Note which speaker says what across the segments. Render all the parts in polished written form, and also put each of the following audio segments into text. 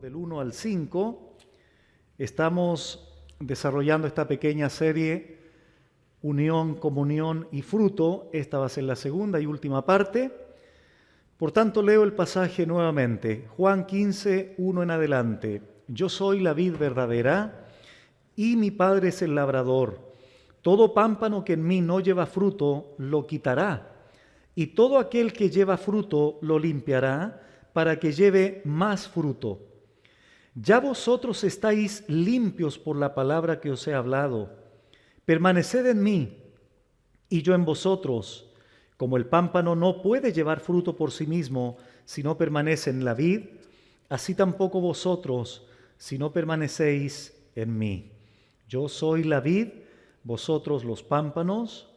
Speaker 1: del 1 al 5. Estamos desarrollando esta pequeña serie, Unión, Comunión y Fruto. Esta va a ser la segunda y última parte. Por tanto, leo el pasaje nuevamente. Juan 15, 1 en adelante. Yo soy la vid verdadera y mi Padre es el labrador. Todo pámpano que en mí no lleva fruto, lo quitará. Y todo aquel que lleva fruto, lo limpiará, para que lleve más fruto. Ya vosotros estáis limpios por la palabra que os he hablado. Permaneced en mí, y yo en vosotros. Como el pámpano no puede llevar fruto por sí mismo, si no permanece en la vid, así tampoco vosotros, si no permanecéis en mí. Yo soy la vid, vosotros los pámpanos.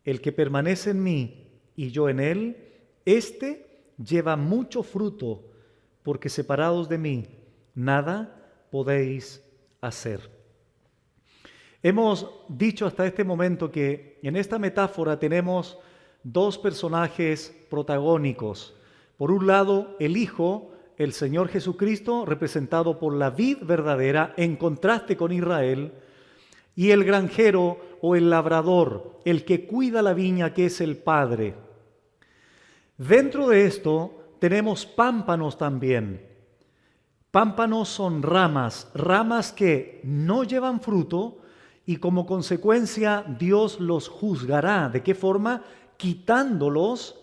Speaker 1: El que permanece en mí y yo en él, éste lleva mucho fruto, porque separados de mí, nada podéis hacer. Hemos dicho hasta este momento que en esta metáfora tenemos dos personajes protagónicos. Por un lado, el Hijo, el Señor Jesucristo, representado por la vid verdadera, en contraste con Israel, y el granjero o el labrador, el que cuida la viña, que es el Padre. Dentro de esto tenemos pámpanos también. Pámpanos son ramas que no llevan fruto y como consecuencia Dios los juzgará. ¿De qué forma? Quitándolos,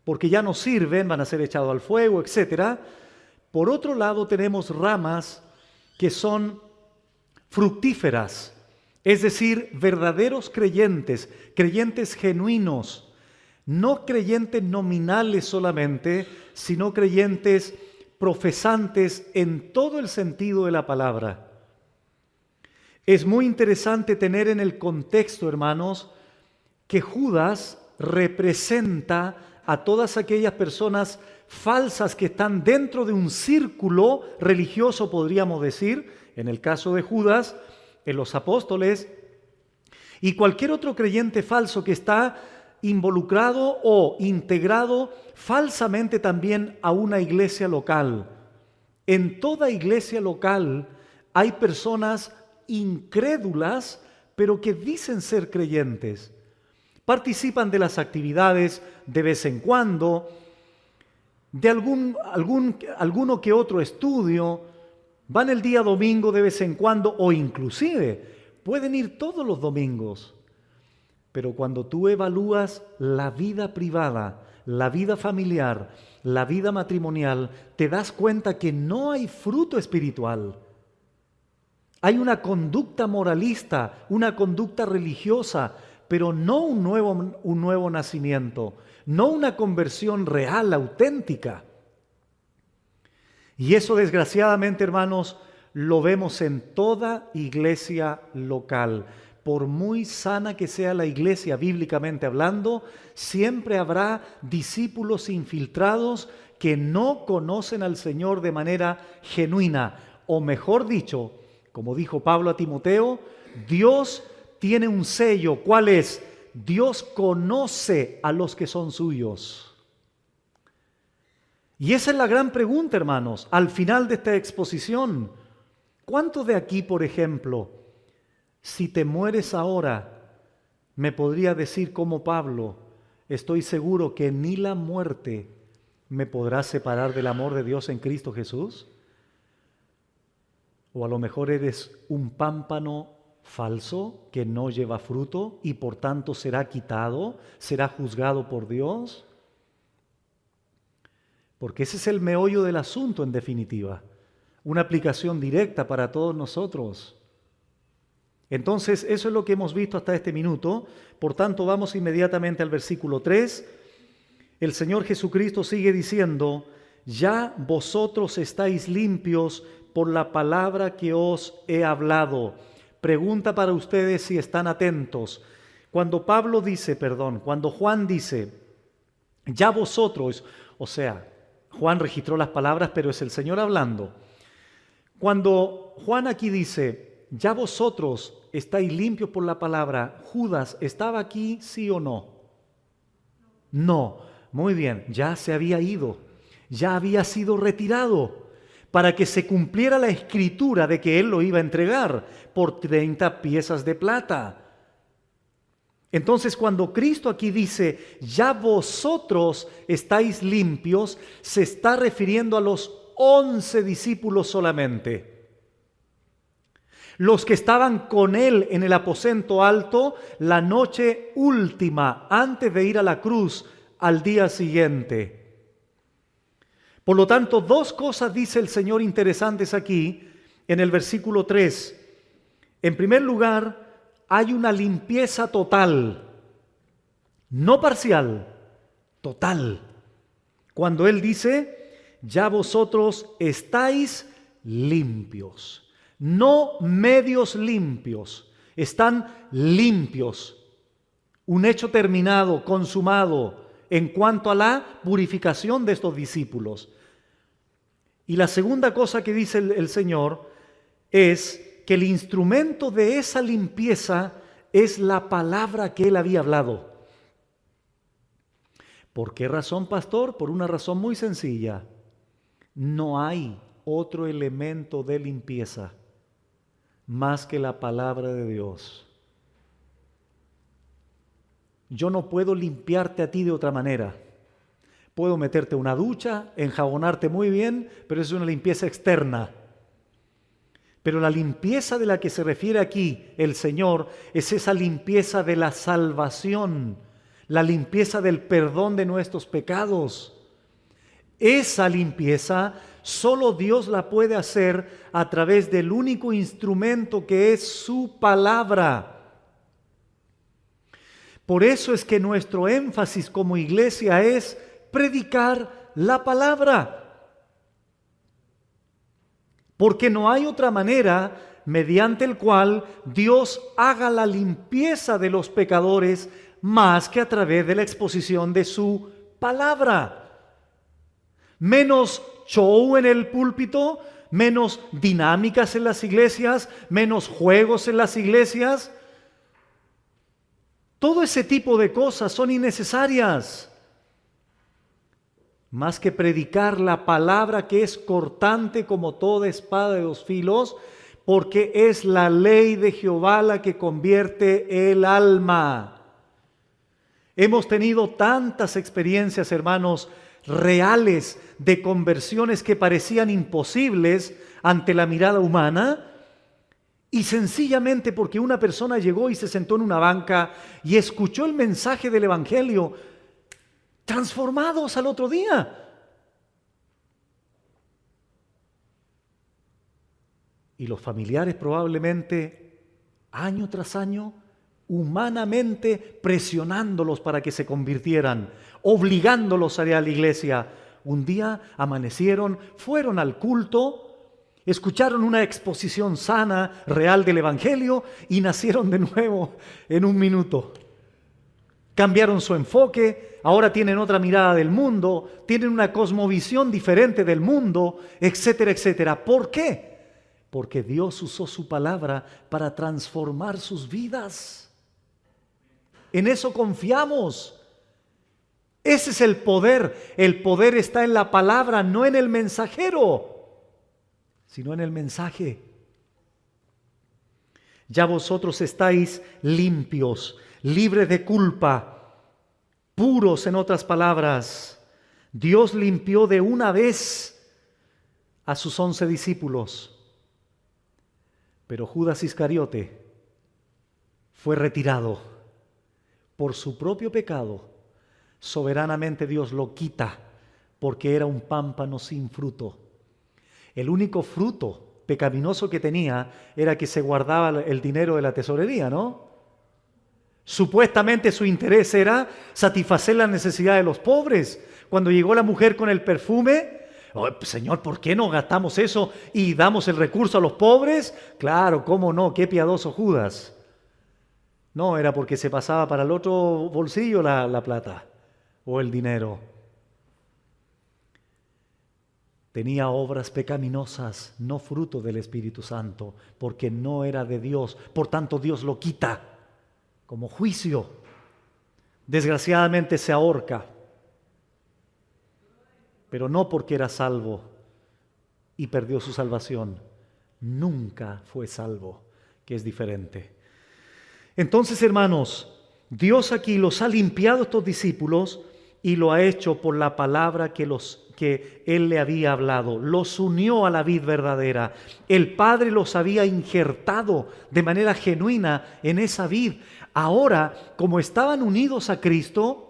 Speaker 1: porque ya no sirven, van a ser echados al fuego, etc. Por otro lado tenemos ramas que son fructíferas, es decir, verdaderos creyentes, creyentes genuinos. No creyentes nominales solamente, sino creyentes profesantes en todo el sentido de la palabra. Es muy interesante tener en el contexto, hermanos, que Judas representa a todas aquellas personas falsas que están dentro de un círculo religioso, podríamos decir, en el caso de Judas, en los apóstoles, y cualquier otro creyente falso que está involucrado o integrado falsamente también a una iglesia local. En toda iglesia local hay personas incrédulas, pero que dicen ser creyentes. Participan de las actividades de vez en cuando, de alguno que otro estudio, van el día domingo de vez en cuando o inclusive pueden ir todos los domingos. Pero cuando tú evalúas la vida privada, la vida familiar, la vida matrimonial, te das cuenta que no hay fruto espiritual. Hay una conducta moralista, una conducta religiosa, pero no un nuevo nacimiento, no una conversión real, auténtica. Y eso, desgraciadamente, hermanos, lo vemos en toda iglesia local. Por muy sana que sea la iglesia bíblicamente hablando, siempre habrá discípulos infiltrados que no conocen al Señor de manera genuina. O mejor dicho, como dijo Pablo a Timoteo, Dios tiene un sello. ¿Cuál es? Dios conoce a los que son suyos. Y esa es la gran pregunta, hermanos, al final de esta exposición. ¿Cuántos de aquí, por ejemplo, si te mueres ahora, me podría decir como Pablo, estoy seguro que ni la muerte me podrá separar del amor de Dios en Cristo Jesús? O a lo mejor eres un pámpano falso que no lleva fruto y por tanto será quitado, será juzgado por Dios. Porque ese es el meollo del asunto en definitiva, una aplicación directa para todos nosotros. Entonces, eso es lo que hemos visto hasta este minuto. Por tanto, vamos inmediatamente al versículo 3. El Señor Jesucristo sigue diciendo, ya vosotros estáis limpios por la palabra que os he hablado. Pregunta para ustedes si están atentos. Cuando Juan dice, ya vosotros, o sea, Juan registró las palabras, pero es el Señor hablando. Cuando Juan aquí dice, ya vosotros estáis limpios por la palabra, ¿Judas estaba aquí, sí o no? No. Muy bien, ya se había ido, ya había sido retirado. para que se cumpliera la escritura de que Él lo iba a entregar por 30 piezas de plata. Entonces, cuando Cristo aquí dice, ya vosotros estáis limpios, se está refiriendo a los 11 discípulos solamente. Los que estaban con Él en el aposento alto la noche última, antes de ir a la cruz al día siguiente. Por lo tanto, dos cosas dice el Señor interesantes aquí en el versículo 3. En primer lugar, hay una limpieza total, no parcial, total. Cuando Él dice, ya vosotros estáis limpios, no medios limpios, están limpios. Un hecho terminado, consumado en cuanto a la purificación de estos discípulos. Y la segunda cosa que dice el Señor es que el instrumento de esa limpieza es la palabra que Él había hablado. ¿Por qué razón, pastor? Por una razón muy sencilla. No hay otro elemento de limpieza más que la palabra de Dios. Yo no puedo limpiarte a ti de otra manera. Puedo meterte una ducha, enjabonarte muy bien, pero es una limpieza externa. Pero la limpieza de la que se refiere aquí el Señor es esa limpieza de la salvación, la limpieza del perdón de nuestros pecados. Esa limpieza solo Dios la puede hacer a través del único instrumento que es su palabra. Por eso es que nuestro énfasis como iglesia es predicar la palabra. Porque no hay otra manera mediante el cual Dios haga la limpieza de los pecadores más que a través de la exposición de su palabra. Menos show en el púlpito, menos dinámicas en las iglesias, menos juegos en las iglesias. Todo ese tipo de cosas son innecesarias. Más que predicar la palabra que es cortante como toda espada de dos filos, porque es la ley de Jehová la que convierte el alma. Hemos tenido tantas experiencias, hermanos, reales de conversiones que parecían imposibles ante la mirada humana, y sencillamente porque una persona llegó y se sentó en una banca y escuchó el mensaje del Evangelio, transformados al otro día. Y los familiares probablemente, año tras año, humanamente presionándolos para que se convirtieran, obligándolos a ir a la iglesia. Un día amanecieron, fueron al culto, escucharon una exposición sana, real del Evangelio y nacieron de nuevo en un minuto. Cambiaron su enfoque, ahora tienen otra mirada del mundo, tienen una cosmovisión diferente del mundo, etcétera, etcétera. ¿Por qué? Porque Dios usó su palabra para transformar sus vidas. En eso confiamos. Ese es el poder. El poder está en la palabra, no en el mensajero, sino en el mensaje. Ya vosotros estáis limpios, libres de culpa, puros en otras palabras. Dios limpió de una vez a sus 11 discípulos. Pero Judas Iscariote fue retirado por su propio pecado. Soberanamente Dios lo quita porque era un pámpano sin fruto. El único fruto pecaminoso que tenía era que se guardaba el dinero de la tesorería, ¿no? Supuestamente su interés era satisfacer la necesidad de los pobres. Cuando llegó la mujer con el perfume, oh, Señor, ¿por qué no gastamos eso y damos el recurso a los pobres? Claro, ¿cómo no? Qué piadoso Judas. No, era porque se pasaba para el otro bolsillo la plata o el dinero. Tenía obras pecaminosas, no fruto del Espíritu Santo, porque no era de Dios. Por tanto, Dios lo quita como juicio. Desgraciadamente se ahorca, pero no porque era salvo y perdió su salvación. Nunca fue salvo, que es diferente. Entonces, hermanos, Dios aquí los ha limpiado estos discípulos y lo ha hecho por la palabra que Él le había hablado. Los unió a la vid verdadera. El Padre los había injertado de manera genuina en esa vid. Ahora, como estaban unidos a Cristo,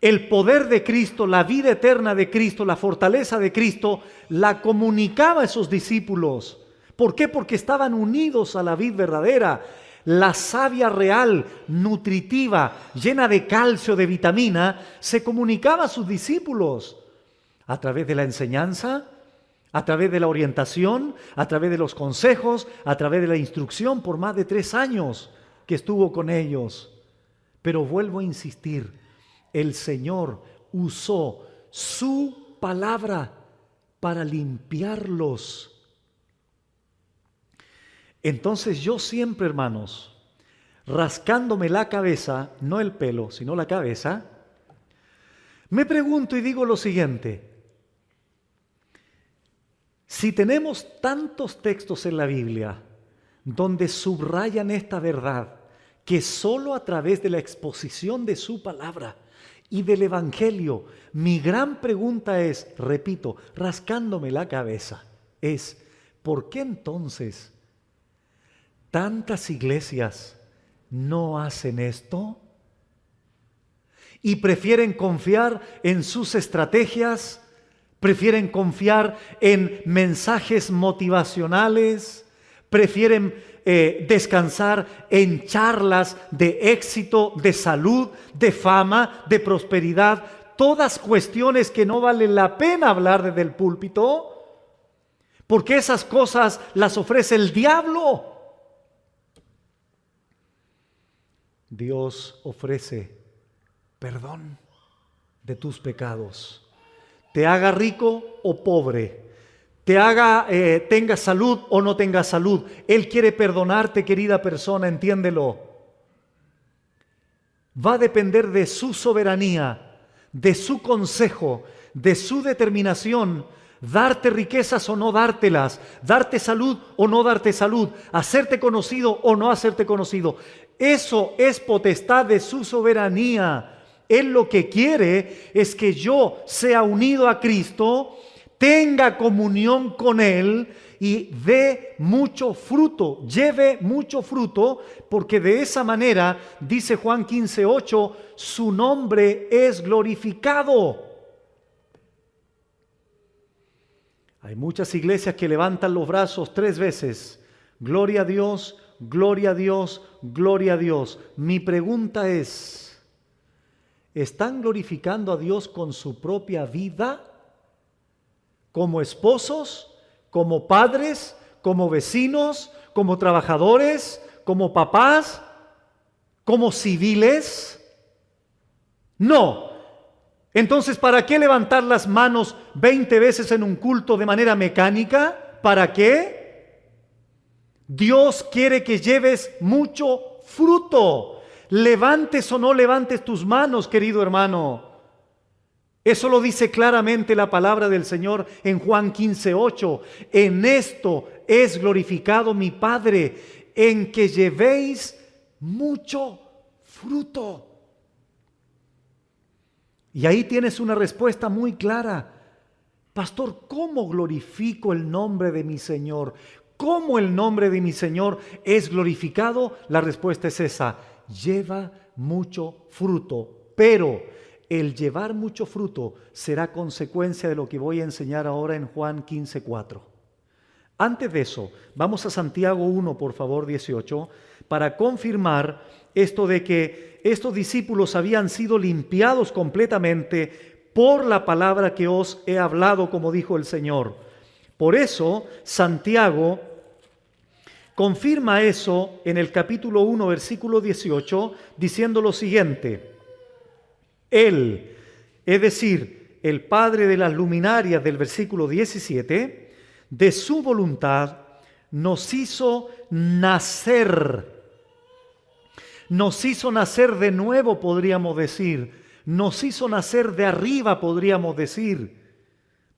Speaker 1: el poder de Cristo, la vida eterna de Cristo, la fortaleza de Cristo, la comunicaba a esos discípulos. ¿Por qué? Porque estaban unidos a la vid verdadera. La savia real, nutritiva, llena de calcio, de vitamina, se comunicaba a sus discípulos a través de la enseñanza, a través de la orientación, a través de los consejos, a través de la instrucción por más de 3 años que estuvo con ellos. Pero vuelvo a insistir, el Señor usó su palabra para limpiarlos. Entonces yo siempre, hermanos, rascándome la cabeza, no el pelo, sino la cabeza, me pregunto y digo lo siguiente: si tenemos tantos textos en la Biblia donde subrayan esta verdad, que solo a través de la exposición de su palabra y del Evangelio, mi gran pregunta es, repito, rascándome la cabeza, es: ¿por qué entonces tantas iglesias no hacen esto? Y prefieren confiar en sus estrategias, prefieren confiar en mensajes motivacionales, prefieren descansar en charlas de éxito, de salud, de fama, de prosperidad, todas cuestiones que no valen la pena hablar desde el púlpito, porque esas cosas las ofrece el diablo. Dios ofrece perdón de tus pecados, te haga rico o pobre, te haga tenga salud o no tenga salud. Él quiere perdonarte, querida persona, entiéndelo. Va a depender de su soberanía, de su consejo, de su determinación, darte riquezas o no dártelas, darte salud o no darte salud, hacerte conocido o no hacerte conocido. Eso es potestad de su soberanía. Él lo que quiere es que yo sea unido a Cristo, tenga comunión con Él y dé mucho fruto, lleve mucho fruto, porque de esa manera, dice Juan 15:8, su nombre es glorificado. Hay muchas iglesias que levantan los brazos 3 veces. Gloria a Dios, gloria a Dios, gloria a Dios. Mi pregunta es: ¿están glorificando a Dios con su propia vida? ¿Como esposos? ¿Como padres? ¿Como vecinos? ¿Como trabajadores? ¿Como papás? ¿Como civiles? No. Entonces, ¿para qué levantar las manos 20 veces en un culto de manera mecánica? ¿Para qué? Dios quiere que lleves mucho fruto. Levantes o no levantes tus manos, querido hermano. Eso lo dice claramente la palabra del Señor en Juan 15:8. En esto es glorificado mi Padre, en que llevéis mucho fruto. Y ahí tienes una respuesta muy clara. Pastor, ¿cómo glorifico el nombre de mi Señor? ¿Cómo el nombre de mi Señor es glorificado? La respuesta es esa: lleva mucho fruto. Pero el llevar mucho fruto será consecuencia de lo que voy a enseñar ahora en Juan 15:4. Antes de eso, vamos a Santiago 1, por favor, 18, para confirmar esto de que estos discípulos habían sido limpiados completamente por la palabra que os he hablado, como dijo el Señor. Por eso, Santiago confirma eso en el capítulo 1, versículo 18, diciendo lo siguiente: Él, es decir, el Padre de las luminarias del versículo 17, de su voluntad nos hizo nacer. Nos hizo nacer de nuevo, podríamos decir. Nos hizo nacer de arriba, podríamos decir.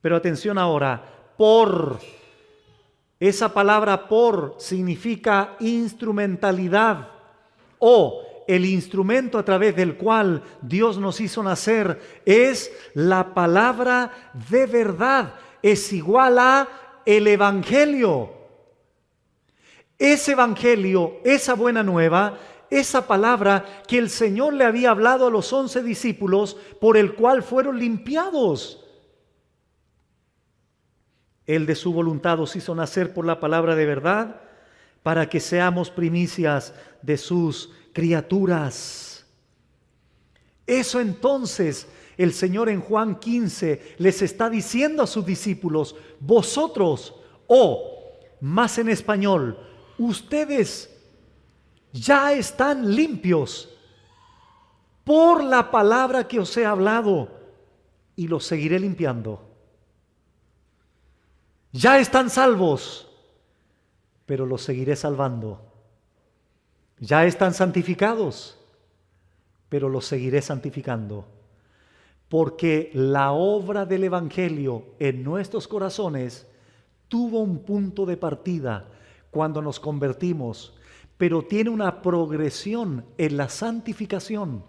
Speaker 1: Pero atención ahora, por. Esa palabra por significa instrumentalidad o el instrumento a través del cual Dios nos hizo nacer es la palabra de verdad. Es igual a el Evangelio. Ese Evangelio, esa buena nueva, esa palabra que el Señor le había hablado a los 11 discípulos, por el cual fueron limpiados. Él de su voluntad os hizo nacer por la palabra de verdad, para que seamos primicias de sus criaturas. Eso entonces el Señor en Juan 15 les está diciendo a sus discípulos: vosotros, o más en español, ustedes ya están limpios por la palabra que os he hablado, y los seguiré limpiando. Ya están salvos, pero los seguiré salvando. Ya están santificados, pero los seguiré santificando. Porque la obra del Evangelio en nuestros corazones tuvo un punto de partida cuando nos convertimos, pero tiene una progresión en la santificación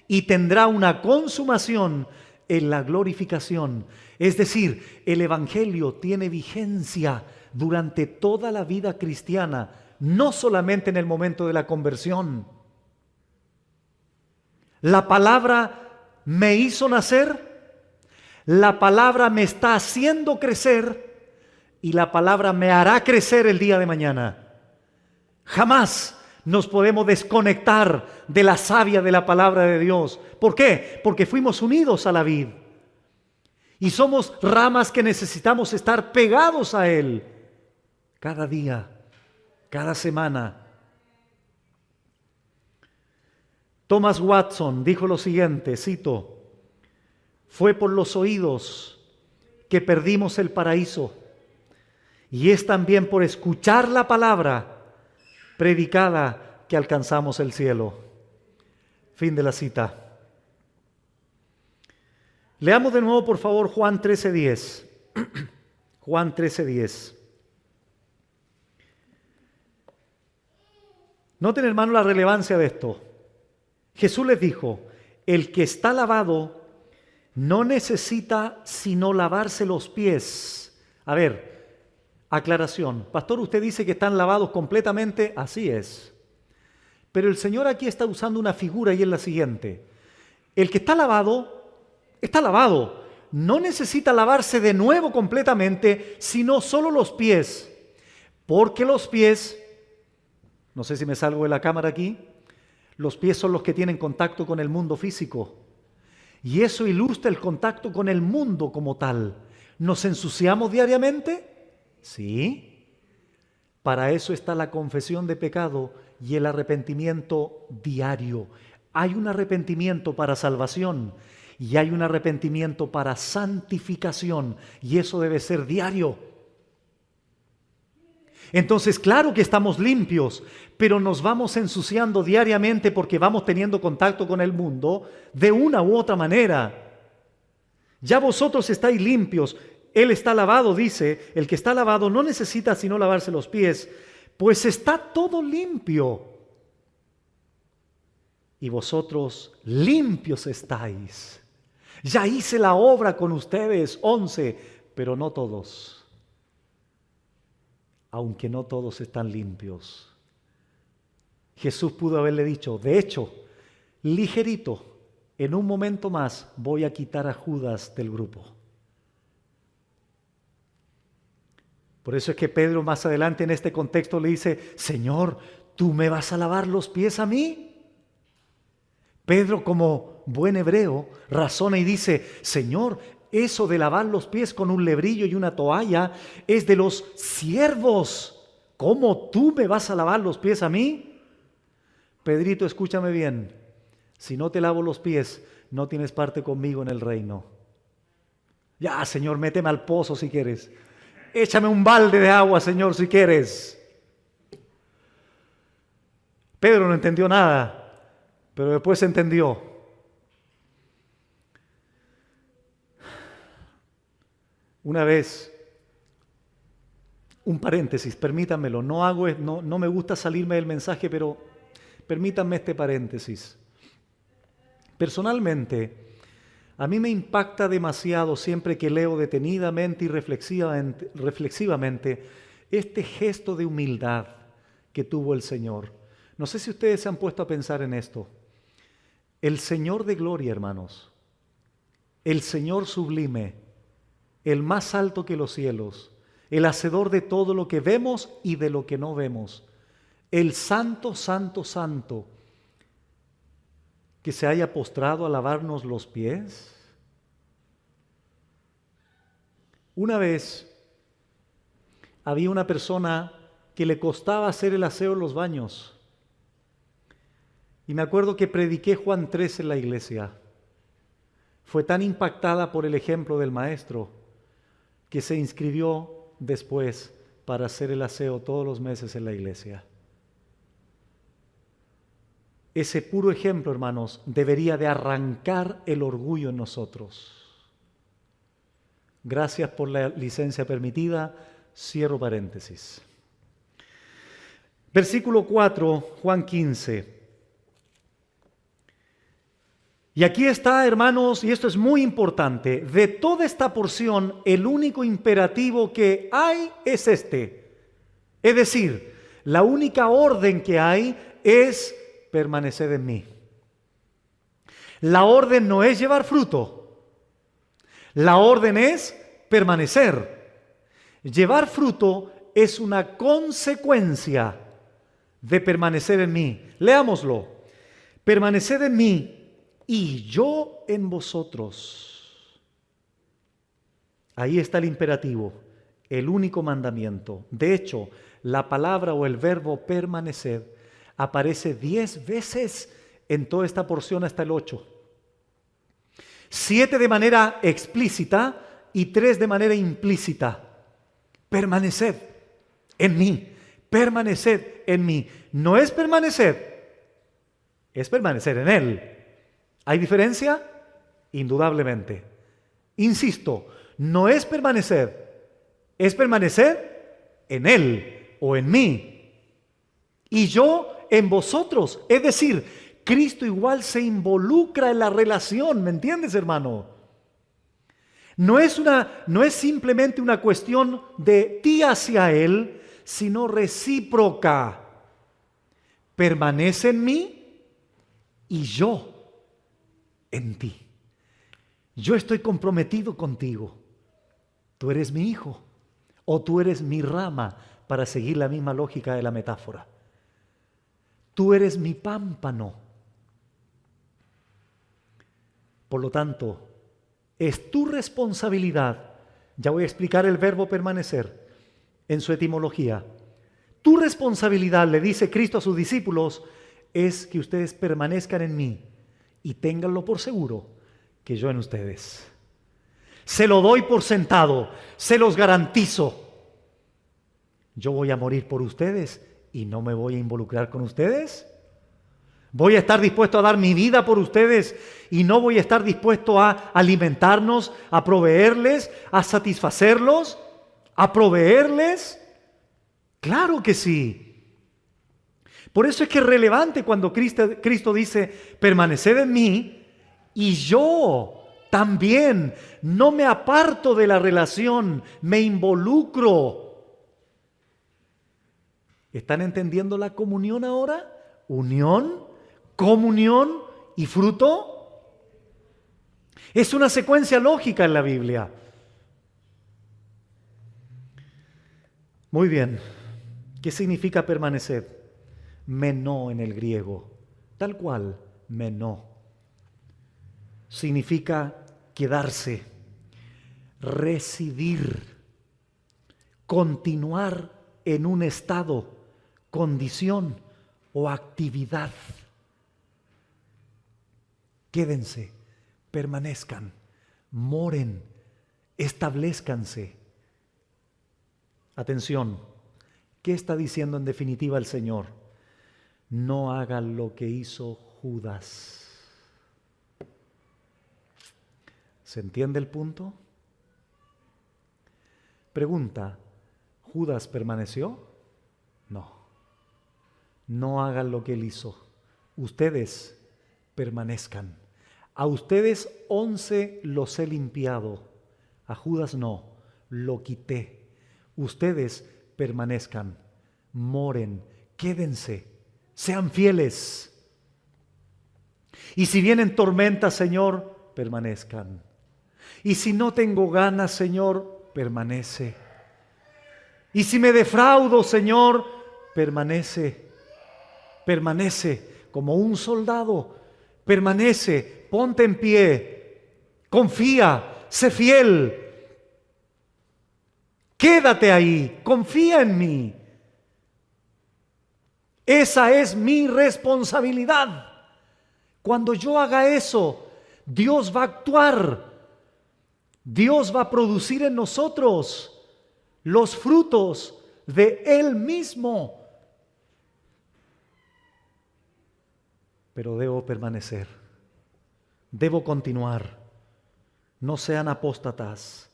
Speaker 1: y tendrá una consumación en la glorificación. Es decir, el Evangelio tiene vigencia durante toda la vida cristiana, no solamente en el momento de la conversión. La palabra me hizo nacer, la palabra me está haciendo crecer y la palabra me hará crecer el día de mañana. Jamás nos podemos desconectar de la savia de la palabra de Dios. ¿Por qué? Porque fuimos unidos a la vid. Y somos ramas que necesitamos estar pegados a Él cada día, cada semana. Thomas Watson dijo lo siguiente, cito: fue por los oídos que perdimos el paraíso, y es también por escuchar la palabra predicada que alcanzamos el cielo. Fin de la cita. Leamos de nuevo, por favor, Juan 13:10. Juan 13:10. Noten, hermano, la relevancia de esto. Jesús les dijo: el que está lavado no necesita sino lavarse los pies. A ver, aclaración. Pastor, usted dice que están lavados completamente. Así es. Pero el Señor aquí está usando una figura y es la siguiente. El que está lavado, no necesita lavarse de nuevo completamente, sino solo los pies. Porque los pies, no sé si me salgo de la cámara aquí, los pies son los que tienen contacto con el mundo físico. Y eso ilustra el contacto con el mundo como tal. ¿Nos ensuciamos diariamente? Sí. Para eso está la confesión de pecado y el arrepentimiento diario. Hay un arrepentimiento para salvación y hay un arrepentimiento para santificación, y eso debe ser diario. Entonces, claro que estamos limpios, pero nos vamos ensuciando diariamente porque vamos teniendo contacto con el mundo de una u otra manera. Ya vosotros estáis limpios, Él está lavado, dice, el que está lavado no necesita sino lavarse los pies, pues está todo limpio. Y vosotros limpios estáis. Ya hice la obra con ustedes, 11, pero no todos. Aunque no todos están limpios. Jesús pudo haberle dicho, de hecho, ligerito, en un momento más voy a quitar a Judas del grupo. Por eso es que Pedro más adelante en este contexto le dice, Señor, ¿tú me vas a lavar los pies a mí? Pedro, como buen hebreo, razona y dice, Señor, eso de lavar los pies con un lebrillo y una toalla es de los siervos. ¿Cómo tú me vas a lavar los pies a mí? Pedrito, escúchame bien. Si no te lavo los pies, no tienes parte conmigo en el reino. Ya, Señor, méteme al pozo si quieres. Échame un balde de agua, Señor, si quieres. Pedro no entendió nada. Pero después entendió. Una vez, un paréntesis, permítanmelo, no me gusta salirme del mensaje, pero permítanme este paréntesis. Personalmente, a mí me impacta demasiado siempre que leo detenidamente y reflexivamente este gesto de humildad que tuvo el Señor. No sé si ustedes se han puesto a pensar en esto. El Señor de gloria, hermanos, el Señor sublime, el más alto que los cielos, el hacedor de todo lo que vemos y de lo que no vemos, el santo, santo, santo, que se haya postrado a lavarnos los pies. Una vez había una persona que le costaba hacer el aseo en los baños. Y me acuerdo que prediqué Juan 3 en la iglesia. Fue tan impactada por el ejemplo del maestro que se inscribió después para hacer el aseo todos los meses en la iglesia. Ese puro ejemplo, hermanos, debería de arrancar el orgullo en nosotros. Gracias por la licencia permitida. Cierro paréntesis. Versículo 4, Juan 15. Y aquí está, hermanos, y esto es muy importante, de toda esta porción, el único imperativo que hay es este. Es decir, la única orden que hay es permanecer en mí. La orden no es llevar fruto. La orden es permanecer. Llevar fruto es una consecuencia de permanecer en mí. Leámoslo. Permaneced en mí y yo en vosotros. Ahí está el imperativo, el único mandamiento. De hecho, la palabra o el verbo permanecer aparece 10 veces en toda esta porción hasta el 8. 7 de manera explícita y 3 de manera implícita. Permaneced en mí, permaneced en mí. No es permanecer, es permanecer en Él. ¿Hay diferencia? Indudablemente. Insisto, no es permanecer, es permanecer en Él o en mí. Y yo en vosotros. Es decir, Cristo igual se involucra en la relación, ¿me entiendes, hermano? No es simplemente una cuestión de ti hacia Él, sino recíproca. Permanece en mí y yo en ti. Yo estoy comprometido contigo. Tú eres mi hijo o tú eres mi rama, para seguir la misma lógica de la metáfora. Tú eres mi pámpano. Por lo tanto, es tu responsabilidad. Ya voy a explicar el verbo permanecer en su etimología. Tu responsabilidad, le dice Cristo a sus discípulos, es que ustedes permanezcan en mí y ténganlo por seguro que yo en ustedes. Se lo doy por sentado, se los garantizo. Yo voy a morir por ustedes y no me voy a involucrar con ustedes. Voy a estar dispuesto a dar mi vida por ustedes y no voy a estar dispuesto a alimentarnos, a proveerles, a satisfacerlos, a proveerles. Claro que sí. Por eso es que es relevante cuando Cristo dice, permaneced en mí y yo también no me aparto de la relación, me involucro. ¿Están entendiendo la comunión ahora? Unión, comunión y fruto. Es una secuencia lógica en la Biblia. Muy bien. ¿Qué significa permanecer? Menó en el griego. Tal cual, menó. Significa quedarse, residir, continuar en un estado, condición o actividad. Quédense, permanezcan, moren, establezcanse. Atención, ¿qué está diciendo en definitiva el Señor? No hagan lo que hizo Judas. ¿Se entiende el punto? Pregunta, ¿Judas permaneció? No. No hagan lo que él hizo. Ustedes permanezcan. A ustedes 11 los he limpiado. A Judas no, lo quité. Ustedes permanezcan, moren, quédense, sean fieles. Y si vienen tormentas, Señor, permanezcan. Y si no tengo ganas, Señor, permanece. Y si me defraudo, Señor, permanece. Permanece como un soldado. Permanece, ponte en pie, confía, sé fiel. Quédate ahí, confía en mí. Esa es mi responsabilidad. Cuando yo haga eso, Dios va a actuar. Dios va a producir en nosotros los frutos de Él mismo. Pero debo permanecer. Debo continuar. No sean apóstatas.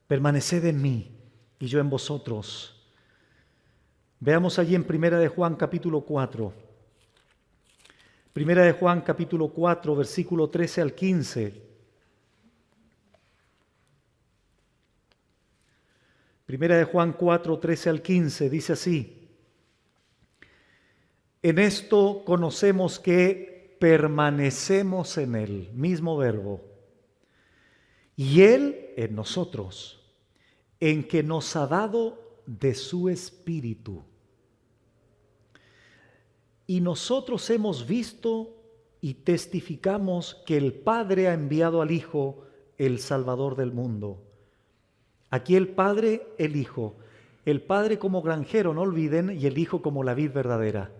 Speaker 1: Permaneced en mí y yo en vosotros. Veamos allí en Primera de Juan capítulo 4. Primera de Juan capítulo 4, versículo 13 al 15. Primera de Juan 4, 13 al 15 dice así: en esto conocemos que permanecemos en Él, mismo verbo, y Él en nosotros, en que nos ha dado de su Espíritu. Y nosotros hemos visto y testificamos que el Padre ha enviado al Hijo, el Salvador del mundo. Aquí el Padre, el Hijo. El Padre como granjero, no olviden, y el Hijo como la vid verdadera.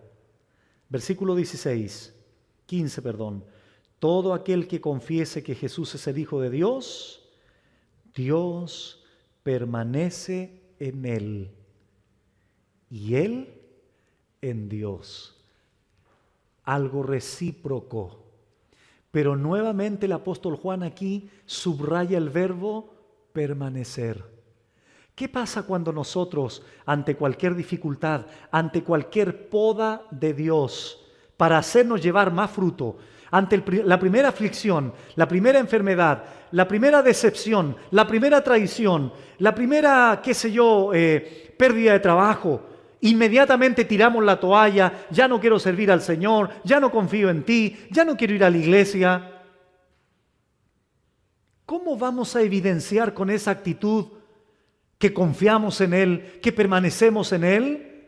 Speaker 1: Versículo 15. Todo aquel que confiese que Jesús es el Hijo de Dios, Dios permanece en Él y Él en Dios. Algo recíproco. Pero nuevamente el apóstol Juan aquí subraya el verbo permanecer. ¿Qué pasa cuando nosotros, ante cualquier dificultad, ante cualquier poda de Dios, para hacernos llevar más fruto, ante la primera aflicción, la primera enfermedad, la primera decepción, la primera traición, la primera, pérdida de trabajo, inmediatamente tiramos la toalla, ya no quiero servir al Señor, ya no confío en ti, ya no quiero ir a la iglesia? ¿Cómo vamos a evidenciar con esa actitud que confiamos en Él, que permanecemos en Él?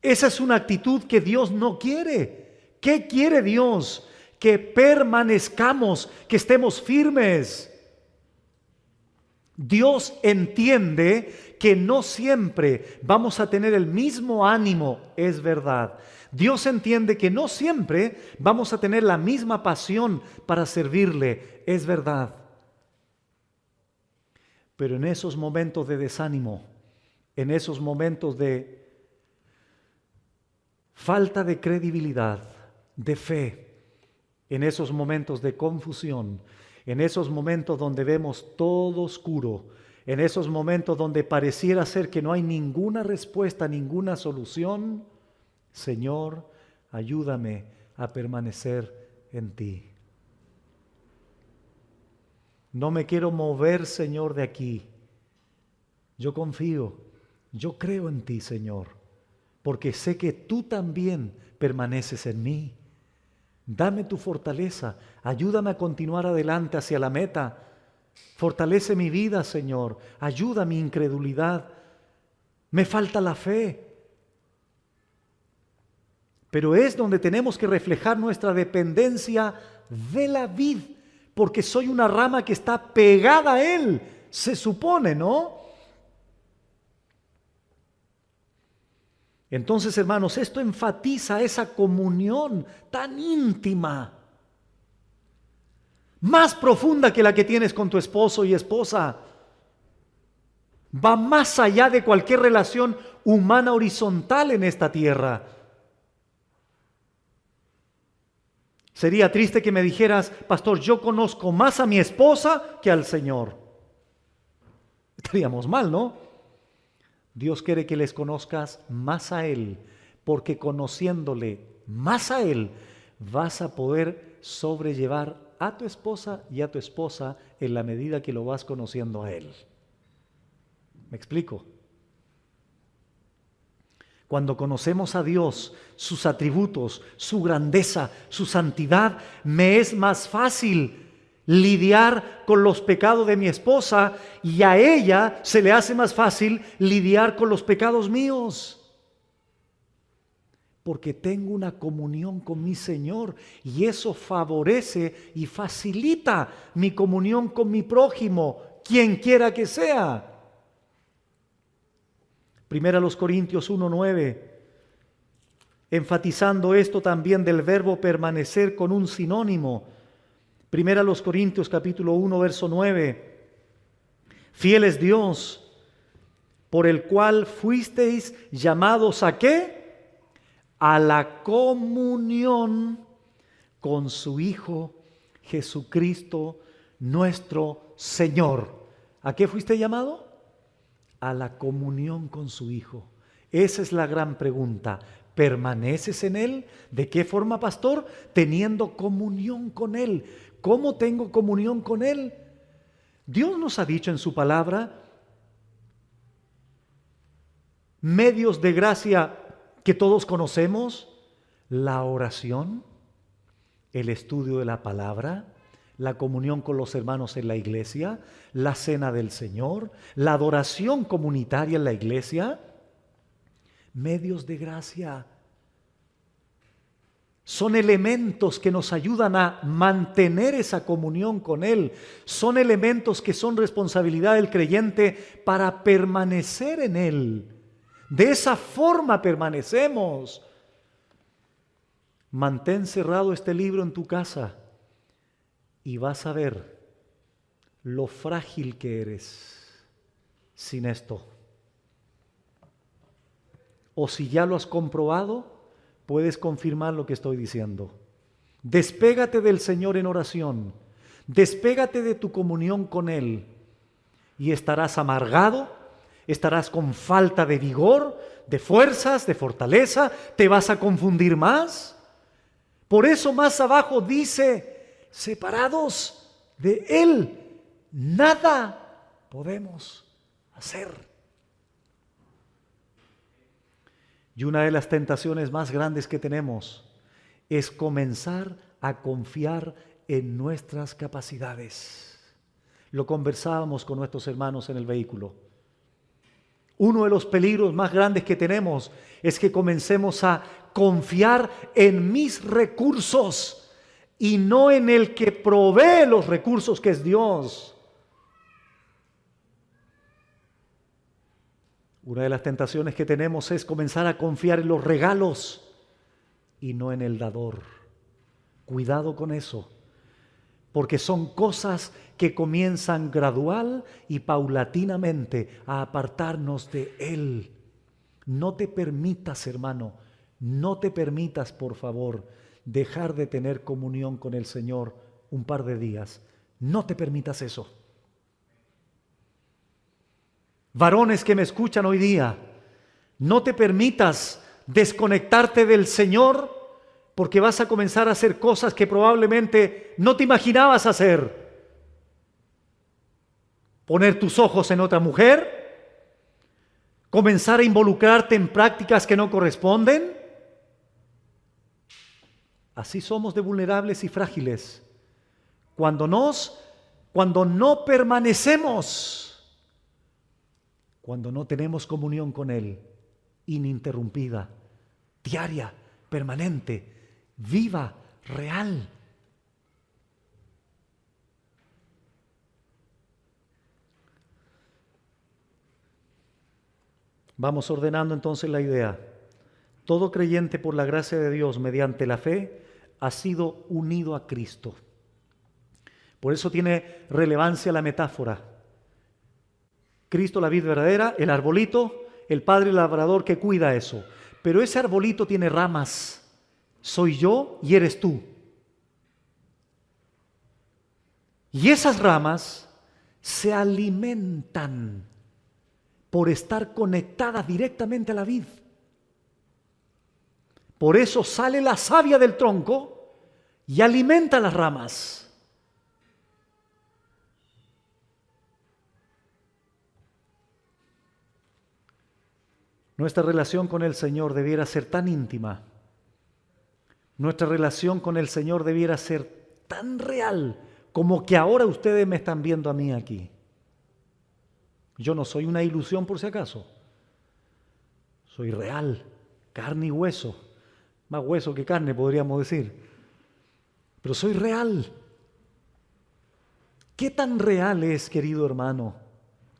Speaker 1: Esa es una actitud que Dios no quiere. ¿Qué quiere Dios? Que permanezcamos, que estemos firmes. Dios entiende que no siempre vamos a tener el mismo ánimo, es verdad. Dios entiende que no siempre vamos a tener la misma pasión para servirle, es verdad. Pero en esos momentos de desánimo, en esos momentos de falta de credibilidad, de fe, en esos momentos de confusión, en esos momentos donde vemos todo oscuro, en esos momentos donde pareciera ser que no hay ninguna respuesta, ninguna solución, Señor, ayúdame a permanecer en ti. No me quiero mover, Señor, de aquí. Yo confío, yo creo en ti, Señor, porque sé que tú también permaneces en mí. Dame tu fortaleza, ayúdame a continuar adelante hacia la meta. Fortalece mi vida, Señor, ayuda mi incredulidad. Me falta la fe. Pero es donde tenemos que reflejar nuestra dependencia de la vid, porque soy una rama que está pegada a Él, se supone, ¿no? Entonces, hermanos, esto enfatiza esa comunión tan íntima, más profunda que la que tienes con tu esposo y esposa. Va más allá de cualquier relación humana horizontal en esta tierra. Sería triste que me dijeras, pastor, yo conozco más a mi esposa que al Señor. Estaríamos mal, ¿no? Dios quiere que les conozcas más a Él, porque conociéndole más a Él, vas a poder sobrellevar a tu esposa y a tu esposa en la medida que lo vas conociendo a Él. ¿Me explico? Cuando conocemos a Dios, sus atributos, su grandeza, su santidad, me es más fácil lidiar con los pecados de mi esposa y a ella se le hace más fácil lidiar con los pecados míos. Porque tengo una comunión con mi Señor y eso favorece y facilita mi comunión con mi prójimo, quien quiera que sea. Primera los Corintios 1:9, enfatizando esto también del verbo permanecer con un sinónimo. Primera los Corintios capítulo 1, verso 9. Fiel es Dios, por el cual fuisteis llamados ¿a qué? A la comunión con su Hijo Jesucristo, nuestro Señor. ¿A qué fuiste llamado? A la comunión con su Hijo. Esa es la gran pregunta. ¿Permaneces en Él? ¿De qué forma, pastor? Teniendo comunión con Él. ¿Cómo tengo comunión con Él? Dios nos ha dicho en su palabra medios de gracia que todos conocemos: la oración, el estudio de la palabra, la comunión con los hermanos en la iglesia, la cena del Señor, la adoración comunitaria en la iglesia. Medios de gracia son elementos que nos ayudan a mantener esa comunión con Él. Son elementos que son responsabilidad del creyente para permanecer en Él. De esa forma permanecemos. Mantén cerrado este libro en tu casa y vas a ver lo frágil que eres sin esto. O si ya lo has comprobado, puedes confirmar lo que estoy diciendo. Despégate del Señor en oración. Despégate de tu comunión con Él y estarás amargado, estarás con falta de vigor, de fuerzas, de fortaleza, te vas a confundir más. Por eso más abajo dice: separados de Él, nada podemos hacer. Y una de las tentaciones más grandes que tenemos es comenzar a confiar en nuestras capacidades. Lo conversábamos con nuestros hermanos en el vehículo. Uno de los peligros más grandes que tenemos es que comencemos a confiar en mis recursos y no en el que provee los recursos, que es Dios. Una de las tentaciones que tenemos es comenzar a confiar en los regalos y no en el dador. Cuidado con eso, porque son cosas que comienzan gradual y paulatinamente a apartarnos de Él. No te permitas, hermano, no te permitas, por favor, dejar de tener comunión con el Señor un par de días. No te permitas eso. Varones que me escuchan hoy día, no te permitas desconectarte del Señor, porque vas a comenzar a hacer cosas que probablemente no te imaginabas hacer. Poner tus ojos en otra mujer, comenzar a involucrarte en prácticas que no corresponden. Así somos de vulnerables y frágiles. Cuando no permanecemos, cuando no tenemos comunión con Él, ininterrumpida, diaria, permanente, viva, real. Vamos ordenando entonces la idea. Todo creyente, por la gracia de Dios, mediante la fe, ha sido unido a Cristo. Por eso tiene relevancia la metáfora. Cristo, la vid verdadera, el arbolito, el padre labrador que cuida eso. Pero ese arbolito tiene ramas. Soy yo y eres tú. Y esas ramas se alimentan por estar conectadas directamente a la vid. Por eso sale la savia del tronco y alimenta las ramas. Nuestra relación con el Señor debiera ser tan íntima. Nuestra relación con el Señor debiera ser tan real como que ahora ustedes me están viendo a mí aquí. Yo no soy una ilusión por si acaso. Soy real, carne y hueso. Más hueso que carne podríamos decir. Pero soy real. ¿Qué tan real es, querido hermano?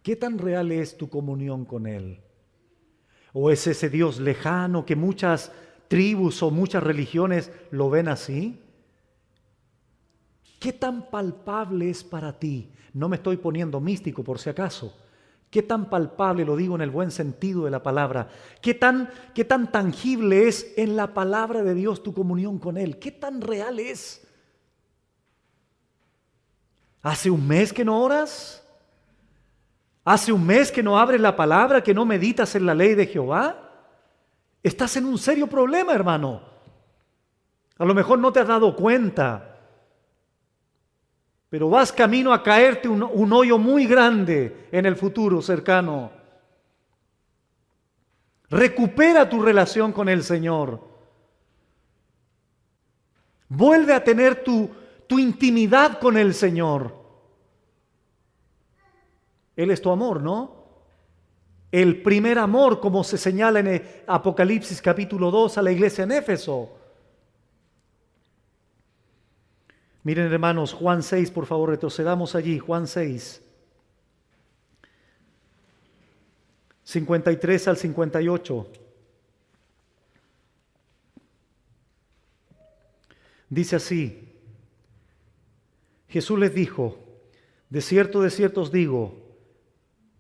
Speaker 1: ¿Qué tan real es tu comunión con Él? ¿O es ese Dios lejano que muchas tribus o muchas religiones lo ven así? ¿Qué tan palpable es para ti? No me estoy poniendo místico por si acaso. ¿Qué tan palpable, lo digo en el buen sentido de la palabra? ¿Qué tan tangible es en la palabra de Dios tu comunión con Él? ¿Qué tan real es? ¿Hace un mes que no oras? ¿Hace un mes que no abres la palabra, que no meditas en la ley de Jehová? Estás en un serio problema, hermano. A lo mejor no te has dado cuenta, pero vas camino a caerte un hoyo muy grande en el futuro cercano. Recupera tu relación con el Señor. Vuelve a tener tu intimidad con el Señor. Él es tu amor, ¿no? El primer amor, como se señala en Apocalipsis capítulo 2 a la iglesia en Éfeso. Miren, hermanos, Juan 6, por favor, retrocedamos allí, Juan 6, 53 al 58. Dice así: Jesús les dijo, de cierto os digo,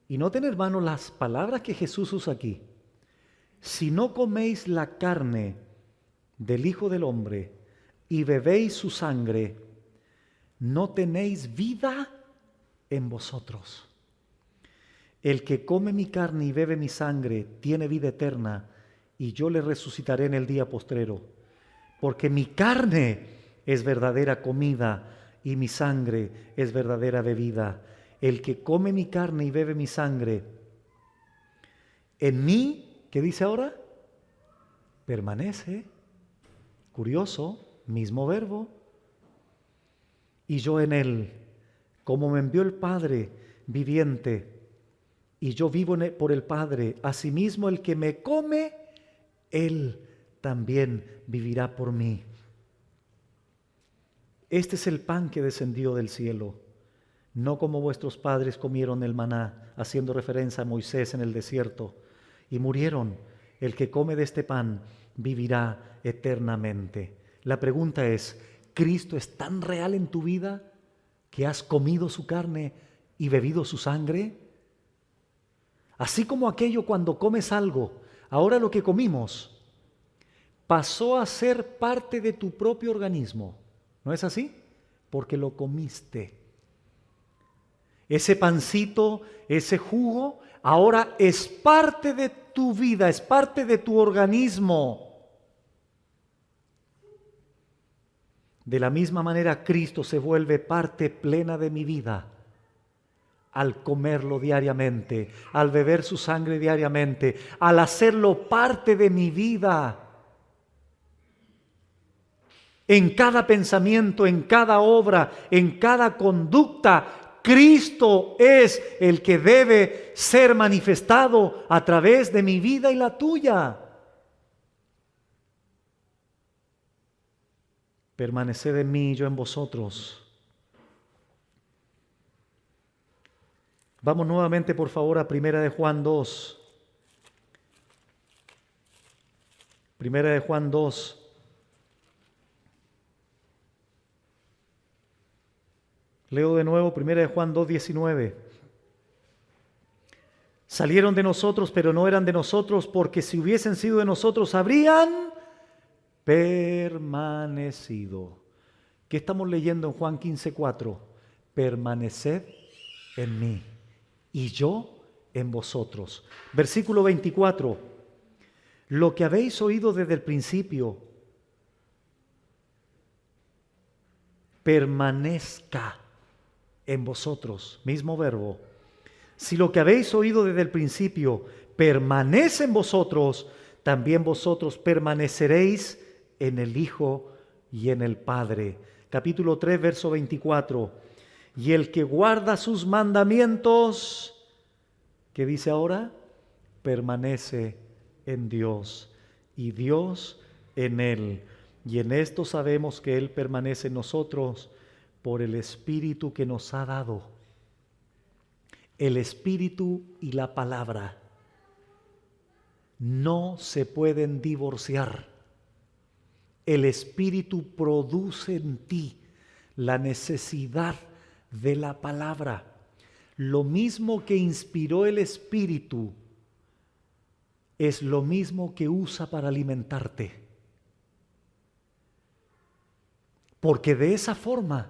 Speaker 1: y noten, hermanos, las palabras que Jesús usa aquí: si no coméis la carne del Hijo del Hombre y bebéis su sangre, no tenéis vida en vosotros. El que come mi carne y bebe mi sangre tiene vida eterna, y yo le resucitaré en el día postrero. Porque mi carne es verdadera comida y mi sangre es verdadera bebida. El que come mi carne y bebe mi sangre, en mí, ¿qué dice ahora? Permanece. Curioso, mismo verbo. Y yo en él, como me envió el Padre viviente, y yo vivo por el Padre, asimismo el que me come, él también vivirá por mí. Este es el pan que descendió del cielo, no como vuestros padres comieron el maná, haciendo referencia a Moisés en el desierto, y murieron. El que come de este pan vivirá eternamente. La pregunta es, ¿Cristo es tan real en tu vida que has comido su carne y bebido su sangre? Así como aquello cuando comes algo, ahora lo que comimos pasó a ser parte de tu propio organismo. ¿No es así? Porque lo comiste. Ese pancito, ese jugo, ahora es parte de tu vida, es parte de tu organismo. De la misma manera, Cristo se vuelve parte plena de mi vida al comerlo diariamente, al beber su sangre diariamente, al hacerlo parte de mi vida. En cada pensamiento, en cada obra, en cada conducta, Cristo es el que debe ser manifestado a través de mi vida y la tuya. Permaneced en mí y yo en vosotros. Vamos nuevamente, por favor, a Primera de Juan 2. Primera de Juan 2. Leo de nuevo Primera de Juan 2:19. Salieron de nosotros, pero no eran de nosotros, porque si hubiesen sido de nosotros, habrían permanecido. ¿Qué estamos leyendo en Juan 15:4? Permaneced en mí y yo en vosotros. Versículo 24. Lo que habéis oído desde el principio, permanezca en vosotros. Mismo verbo. Si lo que habéis oído desde el principio permanece en vosotros, también vosotros permaneceréis en el Hijo y en el Padre. Capítulo 3, verso 24. Y el que guarda sus mandamientos, ¿qué dice ahora? Permanece en Dios y Dios en él. Y en esto sabemos que Él permanece en nosotros por el Espíritu que nos ha dado. El Espíritu y la palabra no se pueden divorciar. El Espíritu produce en ti la necesidad de la palabra. Lo mismo que inspiró el Espíritu es lo mismo que usa para alimentarte. Porque de esa forma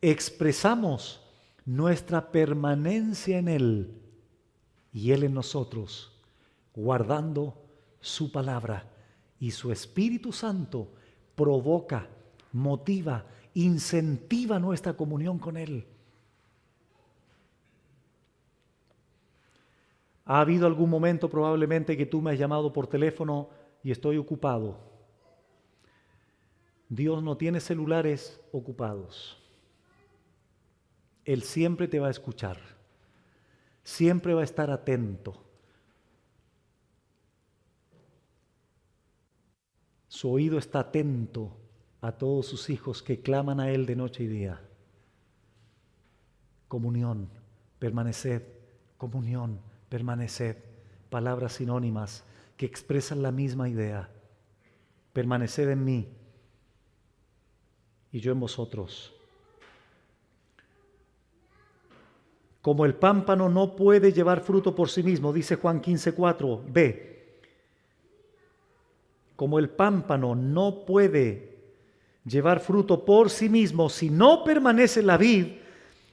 Speaker 1: expresamos nuestra permanencia en Él y Él en nosotros, guardando su palabra. Y su Espíritu Santo provoca, motiva, incentiva nuestra comunión con Él. Ha habido algún momento probablemente que tú me has llamado por teléfono y estoy ocupado. Dios no tiene celulares ocupados. Él siempre te va a escuchar. Siempre va a estar atento. Su oído está atento a todos sus hijos que claman a Él de noche y día. Comunión, permaneced, comunión, permaneced. Palabras sinónimas que expresan la misma idea. Permaneced en mí y yo en vosotros. Como el pámpano no puede llevar fruto por sí mismo, dice Juan 15:4b. Como el pámpano no puede llevar fruto por sí mismo si no permanece en la vid,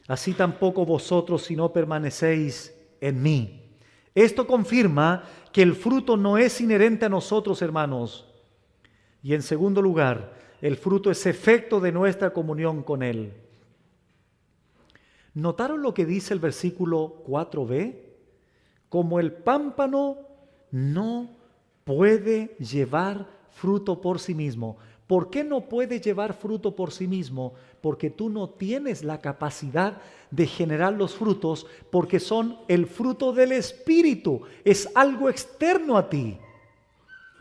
Speaker 1: así tampoco vosotros si no permanecéis en mí. Esto confirma que el fruto no es inherente a nosotros, hermanos. Y en segundo lugar, el fruto es efecto de nuestra comunión con Él. ¿Notaron lo que dice el versículo 4b? Como el pámpano no puede llevar fruto por sí mismo. ¿Por qué no puede llevar fruto por sí mismo? Porque tú no tienes la capacidad de generar los frutos, porque son el fruto del Espíritu. Es algo externo a ti.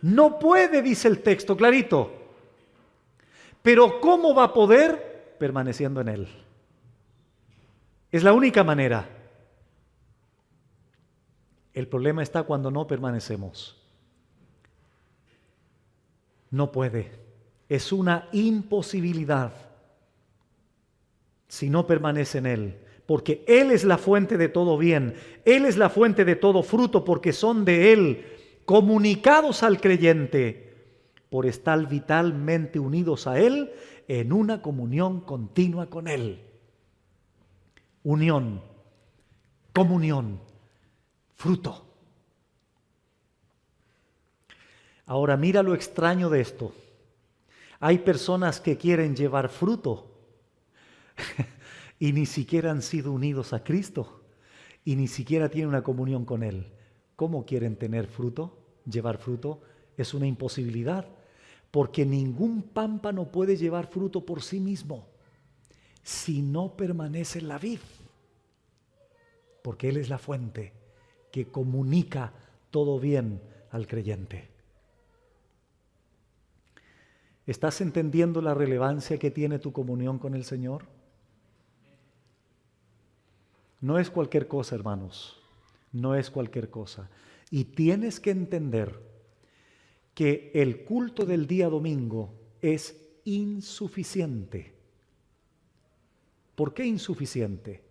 Speaker 1: No puede, dice el texto, clarito. Pero ¿cómo va a poder? Permaneciendo en Él. Es la única manera. El problema está cuando no permanecemos. No puede. Es una imposibilidad si no permanece en Él. Porque Él es la fuente de todo bien. Él es la fuente de todo fruto, porque son de Él, comunicados al creyente, por estar vitalmente unidos a Él en una comunión continua con Él. Unión, comunión, fruto. Ahora mira lo extraño de esto. Hay personas que quieren llevar fruto y ni siquiera han sido unidos a Cristo y ni siquiera tienen una comunión con Él. ¿Cómo quieren tener fruto? Llevar fruto es una imposibilidad, porque ningún pámpano puede llevar fruto por sí mismo si no permanece en la vid, porque Él es la fuente que comunica todo bien al creyente. ¿Estás entendiendo la relevancia que tiene tu comunión con el Señor? No es cualquier cosa, hermanos, no es cualquier cosa. Y tienes que entender que el culto del día domingo es insuficiente. ¿Por qué insuficiente?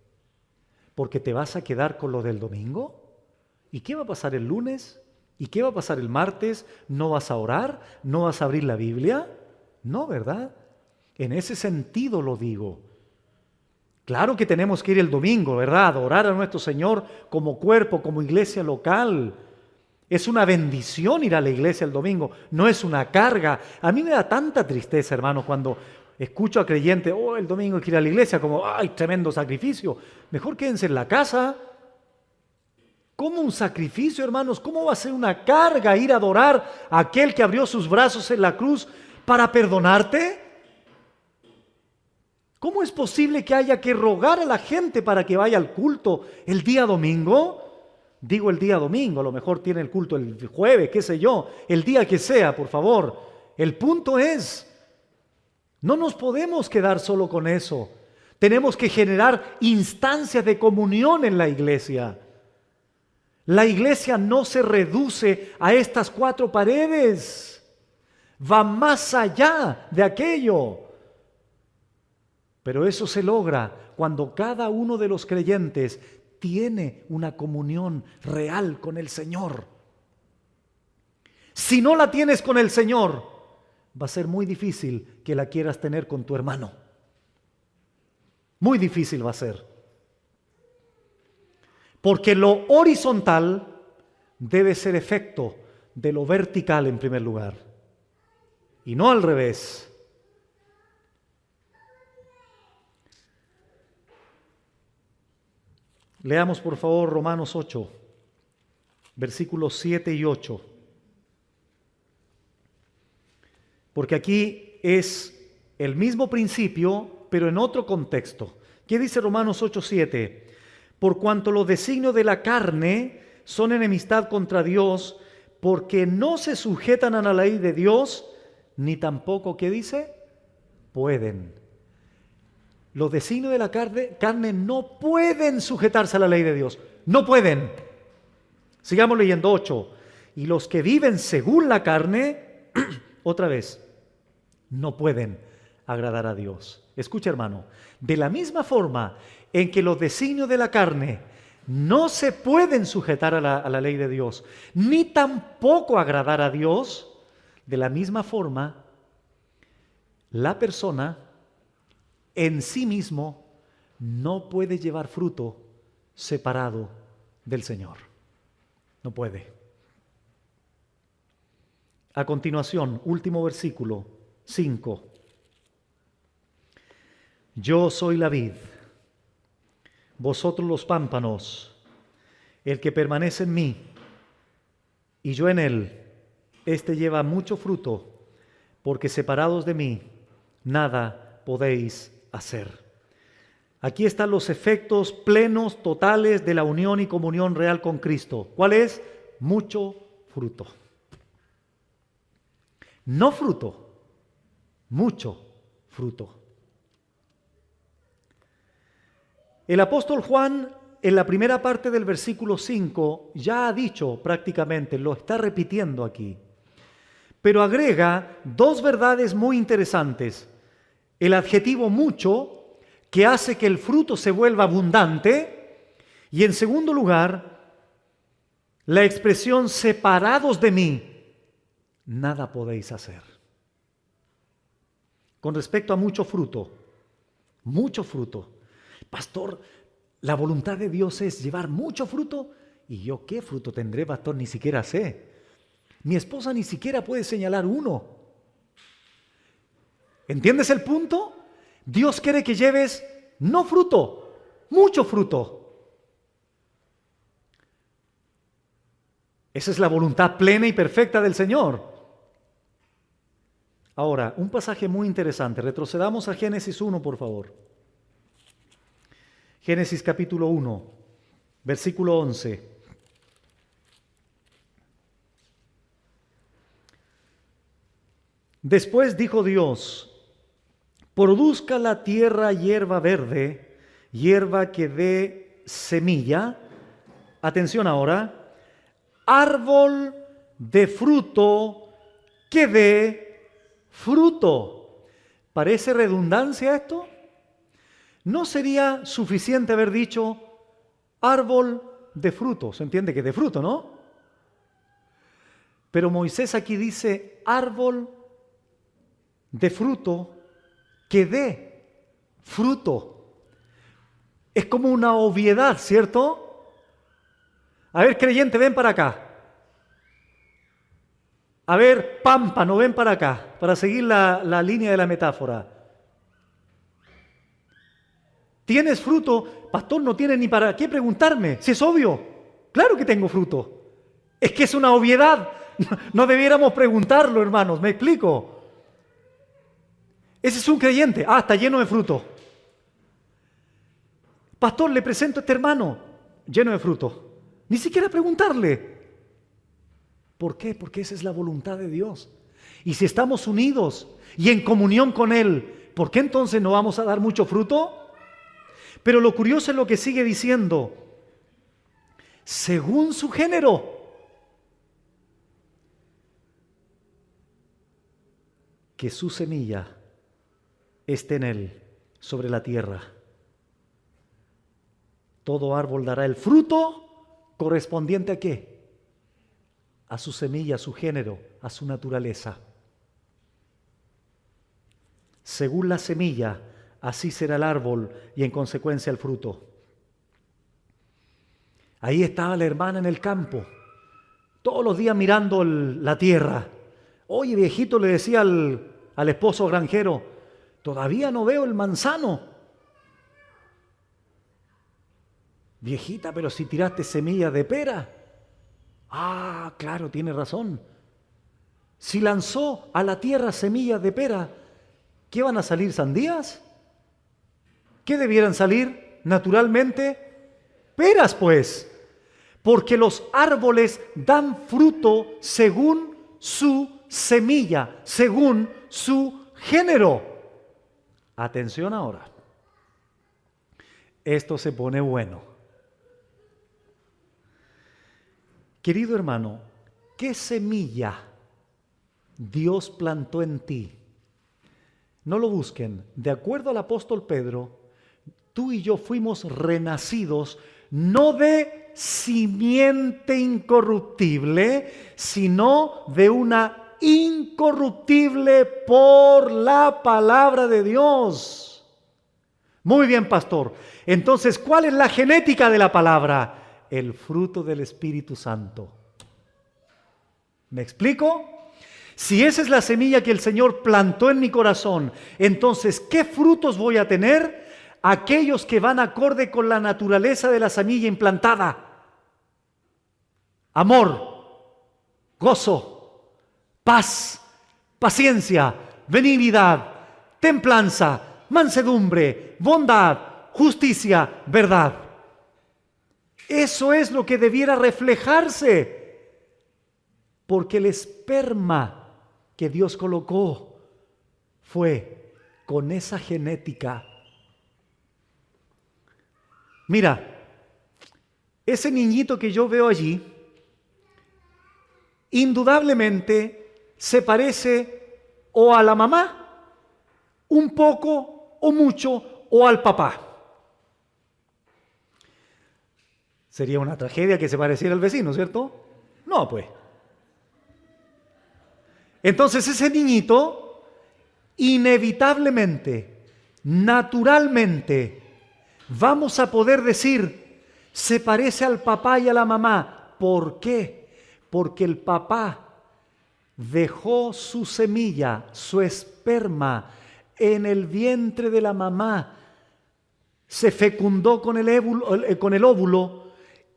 Speaker 1: ¿Porque te vas a quedar con lo del domingo? ¿Y qué va a pasar el lunes? ¿Y qué va a pasar el martes? ¿No vas a orar? ¿No vas a abrir la Biblia? No, ¿verdad? En ese sentido lo digo. Claro que tenemos que ir el domingo, ¿verdad? Adorar a nuestro Señor como cuerpo, como iglesia local. Es una bendición ir a la iglesia el domingo, no es una carga. A mí me da tanta tristeza, hermanos, cuando escucho a creyentes, oh, el domingo hay que ir a la iglesia, como, ay, tremendo sacrificio. Mejor quédense en la casa. ¿Cómo un sacrificio, hermanos? ¿Cómo va a ser una carga ir a adorar a aquel que abrió sus brazos en la cruz para perdonarte? ¿Cómo es posible que haya que rogar a la gente para que vaya al culto el día domingo? Digo el día domingo, a lo mejor tiene el culto el jueves, qué sé yo, el día que sea, por favor. El punto es, no nos podemos quedar solo con eso. Tenemos que generar instancias de comunión en la iglesia. La iglesia no se reduce a estas 4 paredes. Va más allá de aquello. Pero eso se logra cuando cada uno de los creyentes tiene una comunión real con el Señor. Si no la tienes con el Señor, va a ser muy difícil que la quieras tener con tu hermano. Muy difícil va a ser. Porque lo horizontal debe ser efecto de lo vertical en primer lugar. Y no al revés. Leamos por favor Romanos 8, versículos 7 y 8. Porque aquí es el mismo principio, pero en otro contexto. ¿Qué dice Romanos 8, 7? Por cuanto los designios de la carne son enemistad contra Dios, porque no se sujetan a la ley de Dios, ni tampoco, ¿qué dice? Pueden. Los designios de la carne no pueden sujetarse a la ley de Dios. No pueden. Sigamos leyendo 8. Y los que viven según la carne, otra vez, no pueden agradar a Dios. Escucha, hermano, de la misma forma en que los designios de la carne no se pueden sujetar a la ley de Dios, ni tampoco agradar a Dios, de la misma forma, la persona en sí mismo no puede llevar fruto separado del Señor. No puede. A continuación, último versículo, 5. Yo soy la vid, vosotros los pámpanos. El que permanece en mí y yo en él, éste lleva mucho fruto, porque separados de mí, nada podéis hacer. Aquí están los efectos plenos, totales de la unión y comunión real con Cristo. ¿Cuál es? Mucho fruto. No fruto, mucho fruto. El apóstol Juan, en la primera parte del versículo 5, ya ha dicho prácticamente, lo está repitiendo aquí, pero agrega 2 verdades muy interesantes. El adjetivo mucho, que hace que el fruto se vuelva abundante, y en segundo lugar, la expresión separados de mí, nada podéis hacer. Con respecto a mucho fruto, pastor, la voluntad de Dios es llevar mucho fruto, y yo ¿qué fruto tendré, pastor? Ni siquiera sé. Mi esposa ni siquiera puede señalar uno. ¿Entiendes el punto? Dios quiere que lleves no fruto, mucho fruto. Esa es la voluntad plena y perfecta del Señor. Ahora, un pasaje muy interesante. Retrocedamos a Génesis 1, por favor. Génesis capítulo 1, versículo 11. Después dijo Dios: produzca la tierra hierba verde, hierba que dé semilla. Atención ahora. Árbol de fruto que dé fruto. ¿Parece redundancia esto? ¿No sería suficiente haber dicho árbol de fruto? Se entiende que de fruto, ¿no? Pero Moisés aquí dice árbol de fruto que dé fruto. Es como una obviedad, ¿cierto? A ver, creyente, ven para acá. A ver, pámpano, ven para acá, para seguir la línea de la metáfora. ¿Tienes fruto? Pastor, no tiene ni para qué preguntarme, si es obvio. Claro que tengo fruto. Es que es una obviedad. No debiéramos preguntarlo, hermanos, ¿me explico? Ese es un creyente. Ah, está lleno de fruto. Pastor, le presento a este hermano, lleno de fruto. Ni siquiera preguntarle. ¿Por qué? Porque esa es la voluntad de Dios. Y si estamos unidos y en comunión con Él, ¿por qué entonces no vamos a dar mucho fruto? Pero lo curioso es lo que sigue diciendo. Según su género. Que su semilla esté en Él, sobre la tierra. Todo árbol dará el fruto correspondiente ¿a qué? A su semilla, a su género, a su naturaleza. Según la semilla, así será el árbol y en consecuencia el fruto. Ahí estaba la hermana en el campo, todos los días mirando la tierra. Oye, viejito, le decía al esposo granjero, todavía no veo el manzano. Viejita, pero si tiraste semillas de pera. Ah, claro, tiene razón. Si lanzó a la tierra semillas de pera, ¿qué van a salir sandías? ¿Qué debieran salir naturalmente? Peras, pues. Porque los árboles dan fruto según su semilla, según su género. Atención ahora. Esto se pone bueno. Querido hermano, ¿qué semilla Dios plantó en ti? No lo busquen. De acuerdo al apóstol Pedro, tú y yo fuimos renacidos no de simiente incorruptible, sino de una incorruptible por la palabra de Dios. Muy bien, pastor. Entonces, ¿cuál es la genética de la palabra? El fruto del Espíritu Santo. ¿Me explico? Si esa es la semilla que el Señor plantó en mi corazón, entonces, ¿qué frutos voy a tener? Aquellos que van acorde con la naturaleza de la semilla implantada. Amor, gozo, paz, paciencia, benignidad, templanza, mansedumbre, bondad, justicia, verdad. Eso es lo que debiera reflejarse, porque el esperma que Dios colocó fue con esa genética. Mira, ese niñito que yo veo allí, indudablemente se parece o a la mamá, un poco o mucho, o al papá. Sería una tragedia que se pareciera al vecino, ¿cierto? No, pues. Entonces ese niñito, inevitablemente, naturalmente, vamos a poder decir, se parece al papá y a la mamá. ¿Por qué? Porque el papá dejó su semilla, su esperma, en el vientre de la mamá, se fecundó con el óvulo,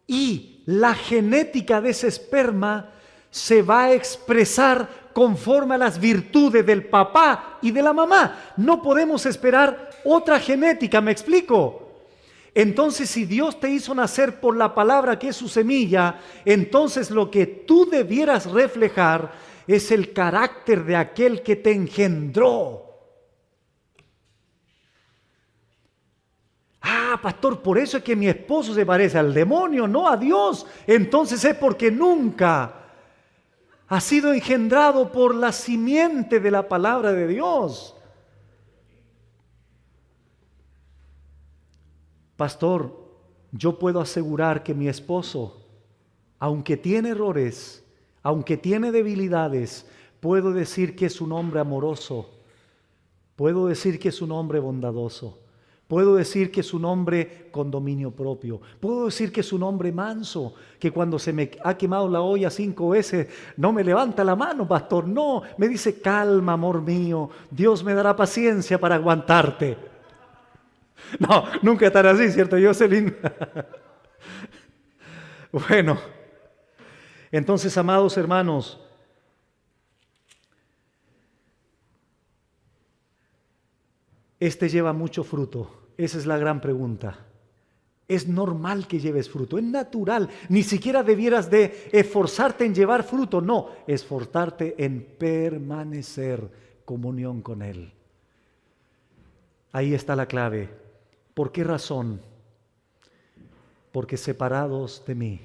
Speaker 1: y la genética de ese esperma se va a expresar conforme a las virtudes del papá y de la mamá. No podemos esperar otra genética, ¿me explico? Entonces, si Dios te hizo nacer por la palabra que es su semilla, entonces lo que tú debieras reflejar es el carácter de aquel que te engendró. Ah, pastor, por eso es que mi esposo se parece al demonio, no a Dios. Entonces es porque nunca ha sido engendrado por la simiente de la palabra de Dios. Pastor, yo puedo asegurar que mi esposo, aunque tiene errores, aunque tiene debilidades, puedo decir que es un hombre amoroso, puedo decir que es un hombre bondadoso. Puedo decir que es un hombre con dominio propio. Puedo decir que es un hombre manso, que cuando se me ha quemado la olla 5 veces, no me levanta la mano, pastor. No, me dice, calma, amor mío, Dios me dará paciencia para aguantarte. No, nunca estará así, ¿cierto, Jocelyn? Bueno, entonces, amados hermanos, este lleva mucho fruto. Esa es la gran pregunta. Es normal que lleves fruto, es natural. Ni siquiera debieras de esforzarte en llevar fruto, no, esforzarte en permanecer comunión con Él. Ahí está la clave. ¿Por qué razón? Porque separados de mí,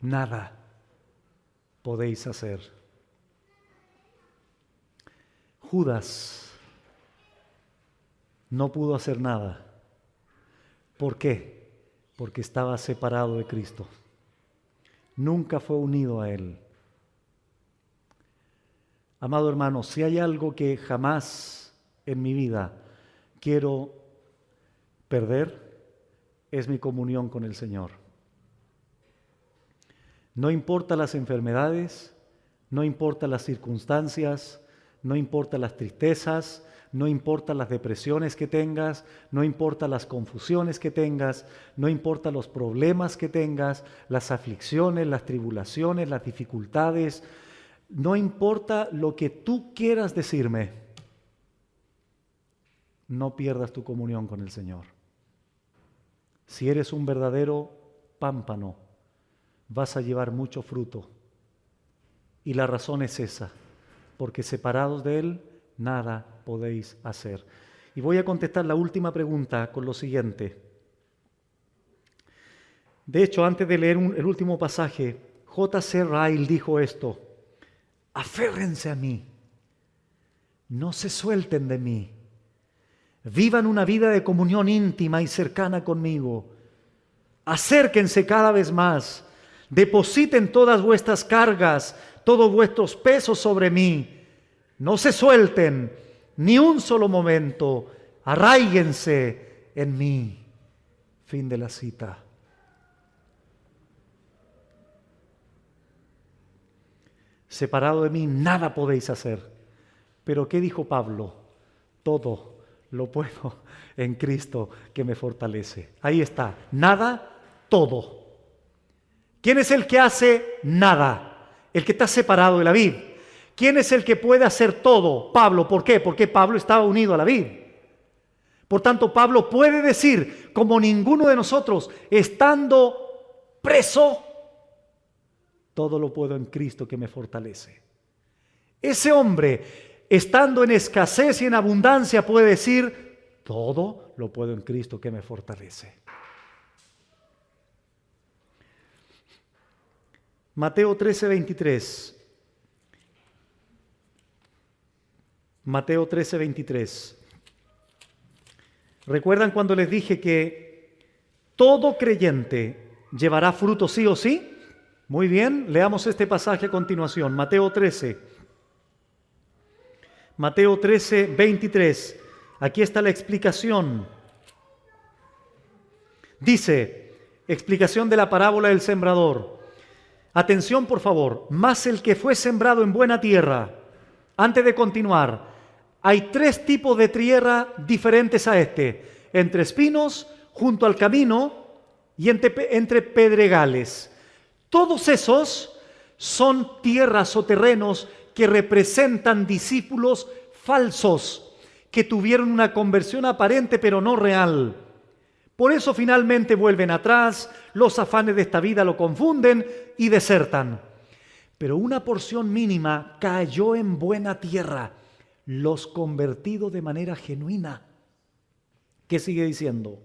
Speaker 1: nada podéis hacer. Judas no pudo hacer nada. ¿Por qué? Porque estaba separado de Cristo. Nunca fue unido a Él. Amado hermano, si hay algo que jamás en mi vida quiero perder, es mi comunión con el Señor. No importa las enfermedades, no importa las circunstancias, no importa las tristezas, no importa las depresiones que tengas, no importa las confusiones que tengas, no importa los problemas que tengas, las aflicciones, las tribulaciones, las dificultades, no importa lo que tú quieras decirme, no pierdas tu comunión con el Señor. Si eres un verdadero pámpano, vas a llevar mucho fruto. Y la razón es esa, porque separados de Él, nada podéis hacer. Y voy a contestar la última pregunta con lo siguiente. De hecho, antes de leer el último pasaje, J.C. Ryle dijo esto: aférrense a mí, no se suelten de mí, vivan una vida de comunión íntima y cercana conmigo, acérquense cada vez más, depositen todas vuestras cargas, todos vuestros pesos sobre mí. No se suelten ni un solo momento, arraíguense en mí. Fin de la cita. Separado de mí nada podéis hacer. Pero ¿qué dijo Pablo? Todo lo puedo en Cristo que me fortalece. Ahí está, nada, todo. ¿Quién es el que hace nada? El que está separado de la vid. ¿Quién es el que puede hacer todo? Pablo. ¿Por qué? Porque Pablo estaba unido a la vid. Por tanto, Pablo puede decir, como ninguno de nosotros, estando preso, todo lo puedo en Cristo que me fortalece. Ese hombre, estando en escasez y en abundancia, puede decir, todo lo puedo en Cristo que me fortalece. Mateo 13:23. Mateo 13:23. ¿Recuerdan cuando les dije que todo creyente llevará fruto sí o sí? Muy bien, leamos este pasaje a continuación. Mateo 13. Mateo 13:23. Aquí está la explicación. Dice, explicación de la parábola del sembrador. Atención, por favor. Mas el que fue sembrado en buena tierra. Antes de continuar, hay 3 tipos de tierra diferentes a este. Entre espinos, junto al camino y entre pedregales. Todos esos son tierras o terrenos que representan discípulos falsos, que tuvieron una conversión aparente pero no real. Por eso finalmente vuelven atrás, los afanes de esta vida lo confunden y desertan. Pero una porción mínima cayó en buena tierra, los convertidos de manera genuina. ¿Qué sigue diciendo?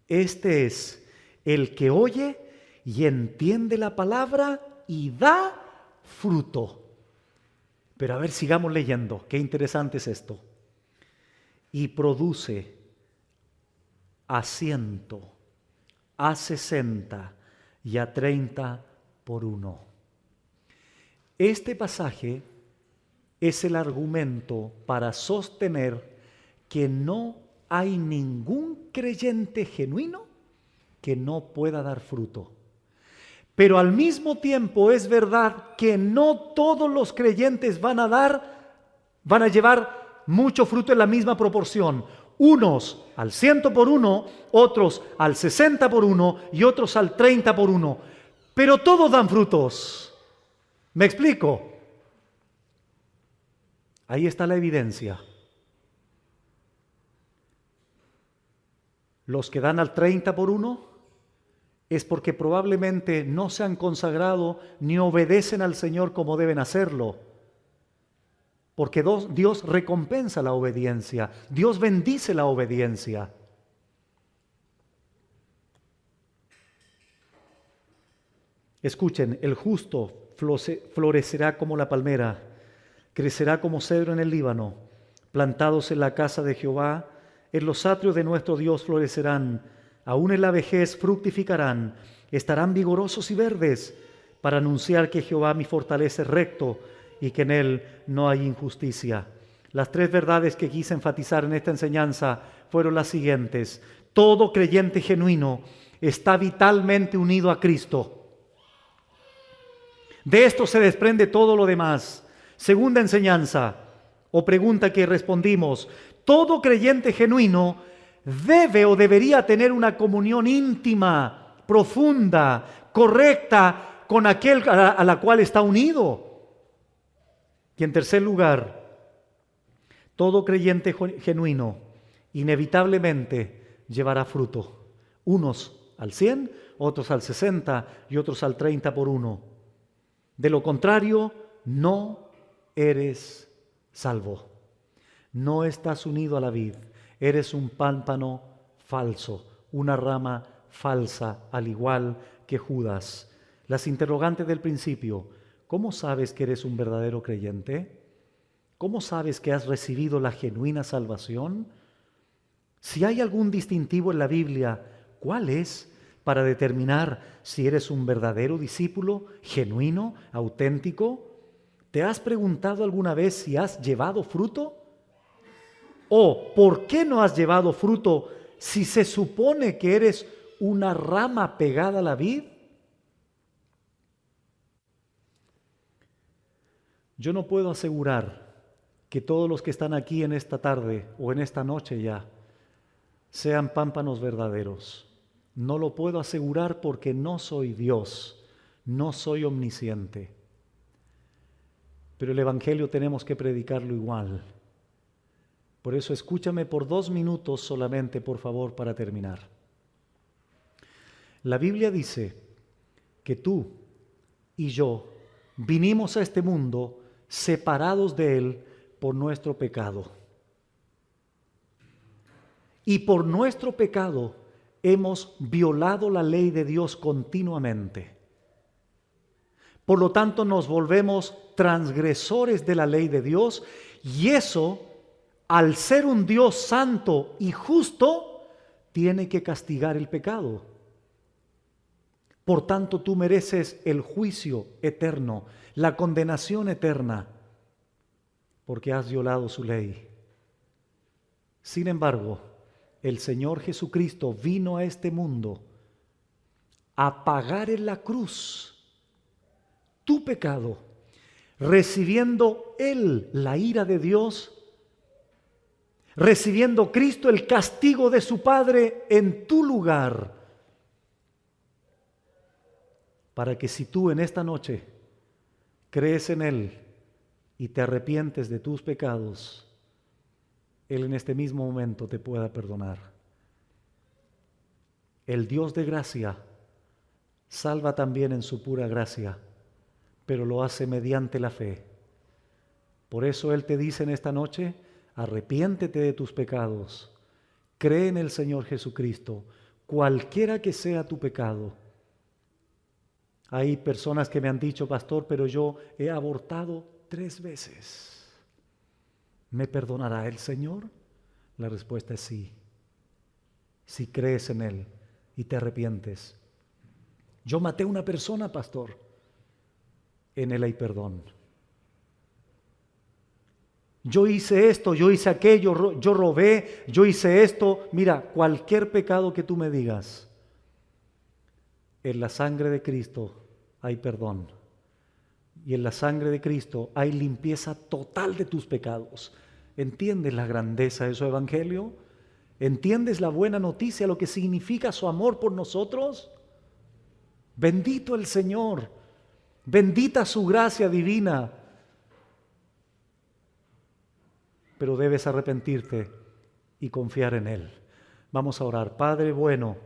Speaker 1: Este es el que oye y entiende la palabra y da fruto. Pero a ver, sigamos leyendo. Qué interesante es esto. Y produce a 100, a 60 y a 30 por uno. Este pasaje es el argumento para sostener que no hay ningún creyente genuino que no pueda dar fruto. Pero al mismo tiempo es verdad que no todos los creyentes van a llevar mucho fruto en la misma proporción. Unos al 100 por 1, otros al 60 por 1 y otros al 30 por 1. Pero todos dan frutos. ¿Me explico? Ahí está la evidencia. Los que dan al 30 por 1 es porque probablemente no se han consagrado ni obedecen al Señor como deben hacerlo. Porque Dios recompensa la obediencia, Dios bendice la obediencia. Escuchen, el justo florecerá como la palmera, crecerá como cedro en el Líbano, plantados en la casa de Jehová, en los atrios de nuestro Dios florecerán, aún en la vejez fructificarán, estarán vigorosos y verdes, para anunciar que Jehová mi fortaleza es recto y que en él no hay injusticia. Las tres verdades que quise enfatizar en esta enseñanza fueron las siguientes. Todo creyente genuino está vitalmente unido a Cristo. De esto se desprende todo lo demás. Segunda enseñanza o pregunta que respondimos. Todo creyente genuino debe o debería tener una comunión íntima, profunda, correcta con aquel a la cual está unido. Y en tercer lugar, todo creyente genuino inevitablemente llevará fruto. Unos al 100, otros al 60 y otros al 30 por 1. De lo contrario, no eres salvo. No estás unido a la vid. Eres un pámpano falso, una rama falsa, al igual que Judas. Las interrogantes del principio. ¿Cómo sabes que eres un verdadero creyente? ¿Cómo sabes que has recibido la genuina salvación? Si hay algún distintivo en la Biblia, ¿cuál es para determinar si eres un verdadero discípulo, genuino, auténtico? ¿Te has preguntado alguna vez si has llevado fruto? ¿O por qué no has llevado fruto si se supone que eres una rama pegada a la vid? Yo no puedo asegurar que todos los que están aquí en esta tarde o en esta noche ya sean pámpanos verdaderos. No lo puedo asegurar porque no soy Dios, no soy omnisciente. Pero el Evangelio tenemos que predicarlo igual. Por eso escúchame por 2 minutos solamente, por favor, para terminar. La Biblia dice que tú y yo vinimos a este mundo separados de Él por nuestro pecado. Y por nuestro pecado hemos violado la ley de Dios continuamente. Por lo tanto, nos volvemos transgresores de la ley de Dios, y eso, al ser un Dios santo y justo, tiene que castigar el pecado. Por tanto, tú mereces el juicio eterno, la condenación eterna, porque has violado su ley. Sin embargo, el Señor Jesucristo vino a este mundo a pagar en la cruz tu pecado, recibiendo Él la ira de Dios, recibiendo Cristo el castigo de su Padre en tu lugar, para que si tú en esta noche crees en Él y te arrepientes de tus pecados, Él en este mismo momento te pueda perdonar. El Dios de gracia salva también en su pura gracia, pero lo hace mediante la fe. Por eso Él te dice en esta noche, arrepiéntete de tus pecados, cree en el Señor Jesucristo, cualquiera que sea tu pecado. Hay personas que me han dicho, pastor, pero yo he abortado 3 veces. ¿Me perdonará el Señor? La respuesta es sí. Si crees en Él y te arrepientes. Yo maté a una persona, pastor. En Él hay perdón. Yo hice esto, yo hice aquello, yo robé, yo hice esto. Mira, cualquier pecado que tú me digas, en la sangre de Cristo hay perdón. Y en la sangre de Cristo hay limpieza total de tus pecados. ¿Entiendes la grandeza de su evangelio? ¿Entiendes la buena noticia, lo que significa su amor por nosotros? Bendito el Señor, bendita su gracia divina. Pero debes arrepentirte y confiar en Él. Vamos a orar. Padre bueno,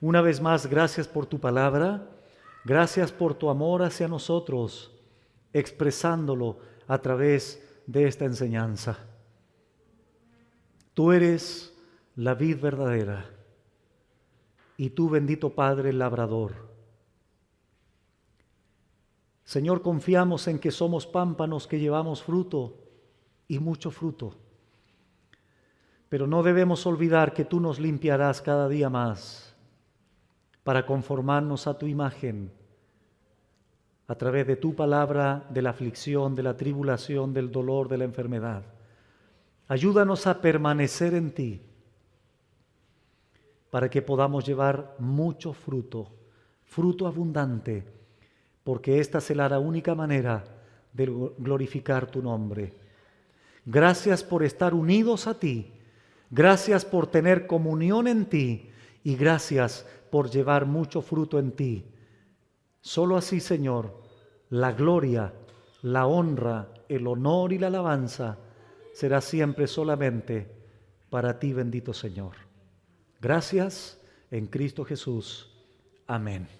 Speaker 1: una vez más, gracias por tu palabra, gracias por tu amor hacia nosotros, expresándolo a través de esta enseñanza. Tú eres la vid verdadera y tú, bendito Padre, el labrador. Señor, confiamos en que somos pámpanos que llevamos fruto y mucho fruto. Pero no debemos olvidar que tú nos limpiarás cada día más para conformarnos a tu imagen a través de tu palabra, de la aflicción, de la tribulación, del dolor, de la enfermedad. Ayúdanos a permanecer en ti para que podamos llevar mucho fruto, fruto abundante, porque esta será la única manera de glorificar tu nombre. Gracias por estar unidos a ti, gracias por tener comunión en ti y gracias por llevar mucho fruto en ti. Solo así, Señor, la gloria, la honra, el honor y la alabanza será siempre solamente para ti, bendito Señor. Gracias en Cristo Jesús. Amén.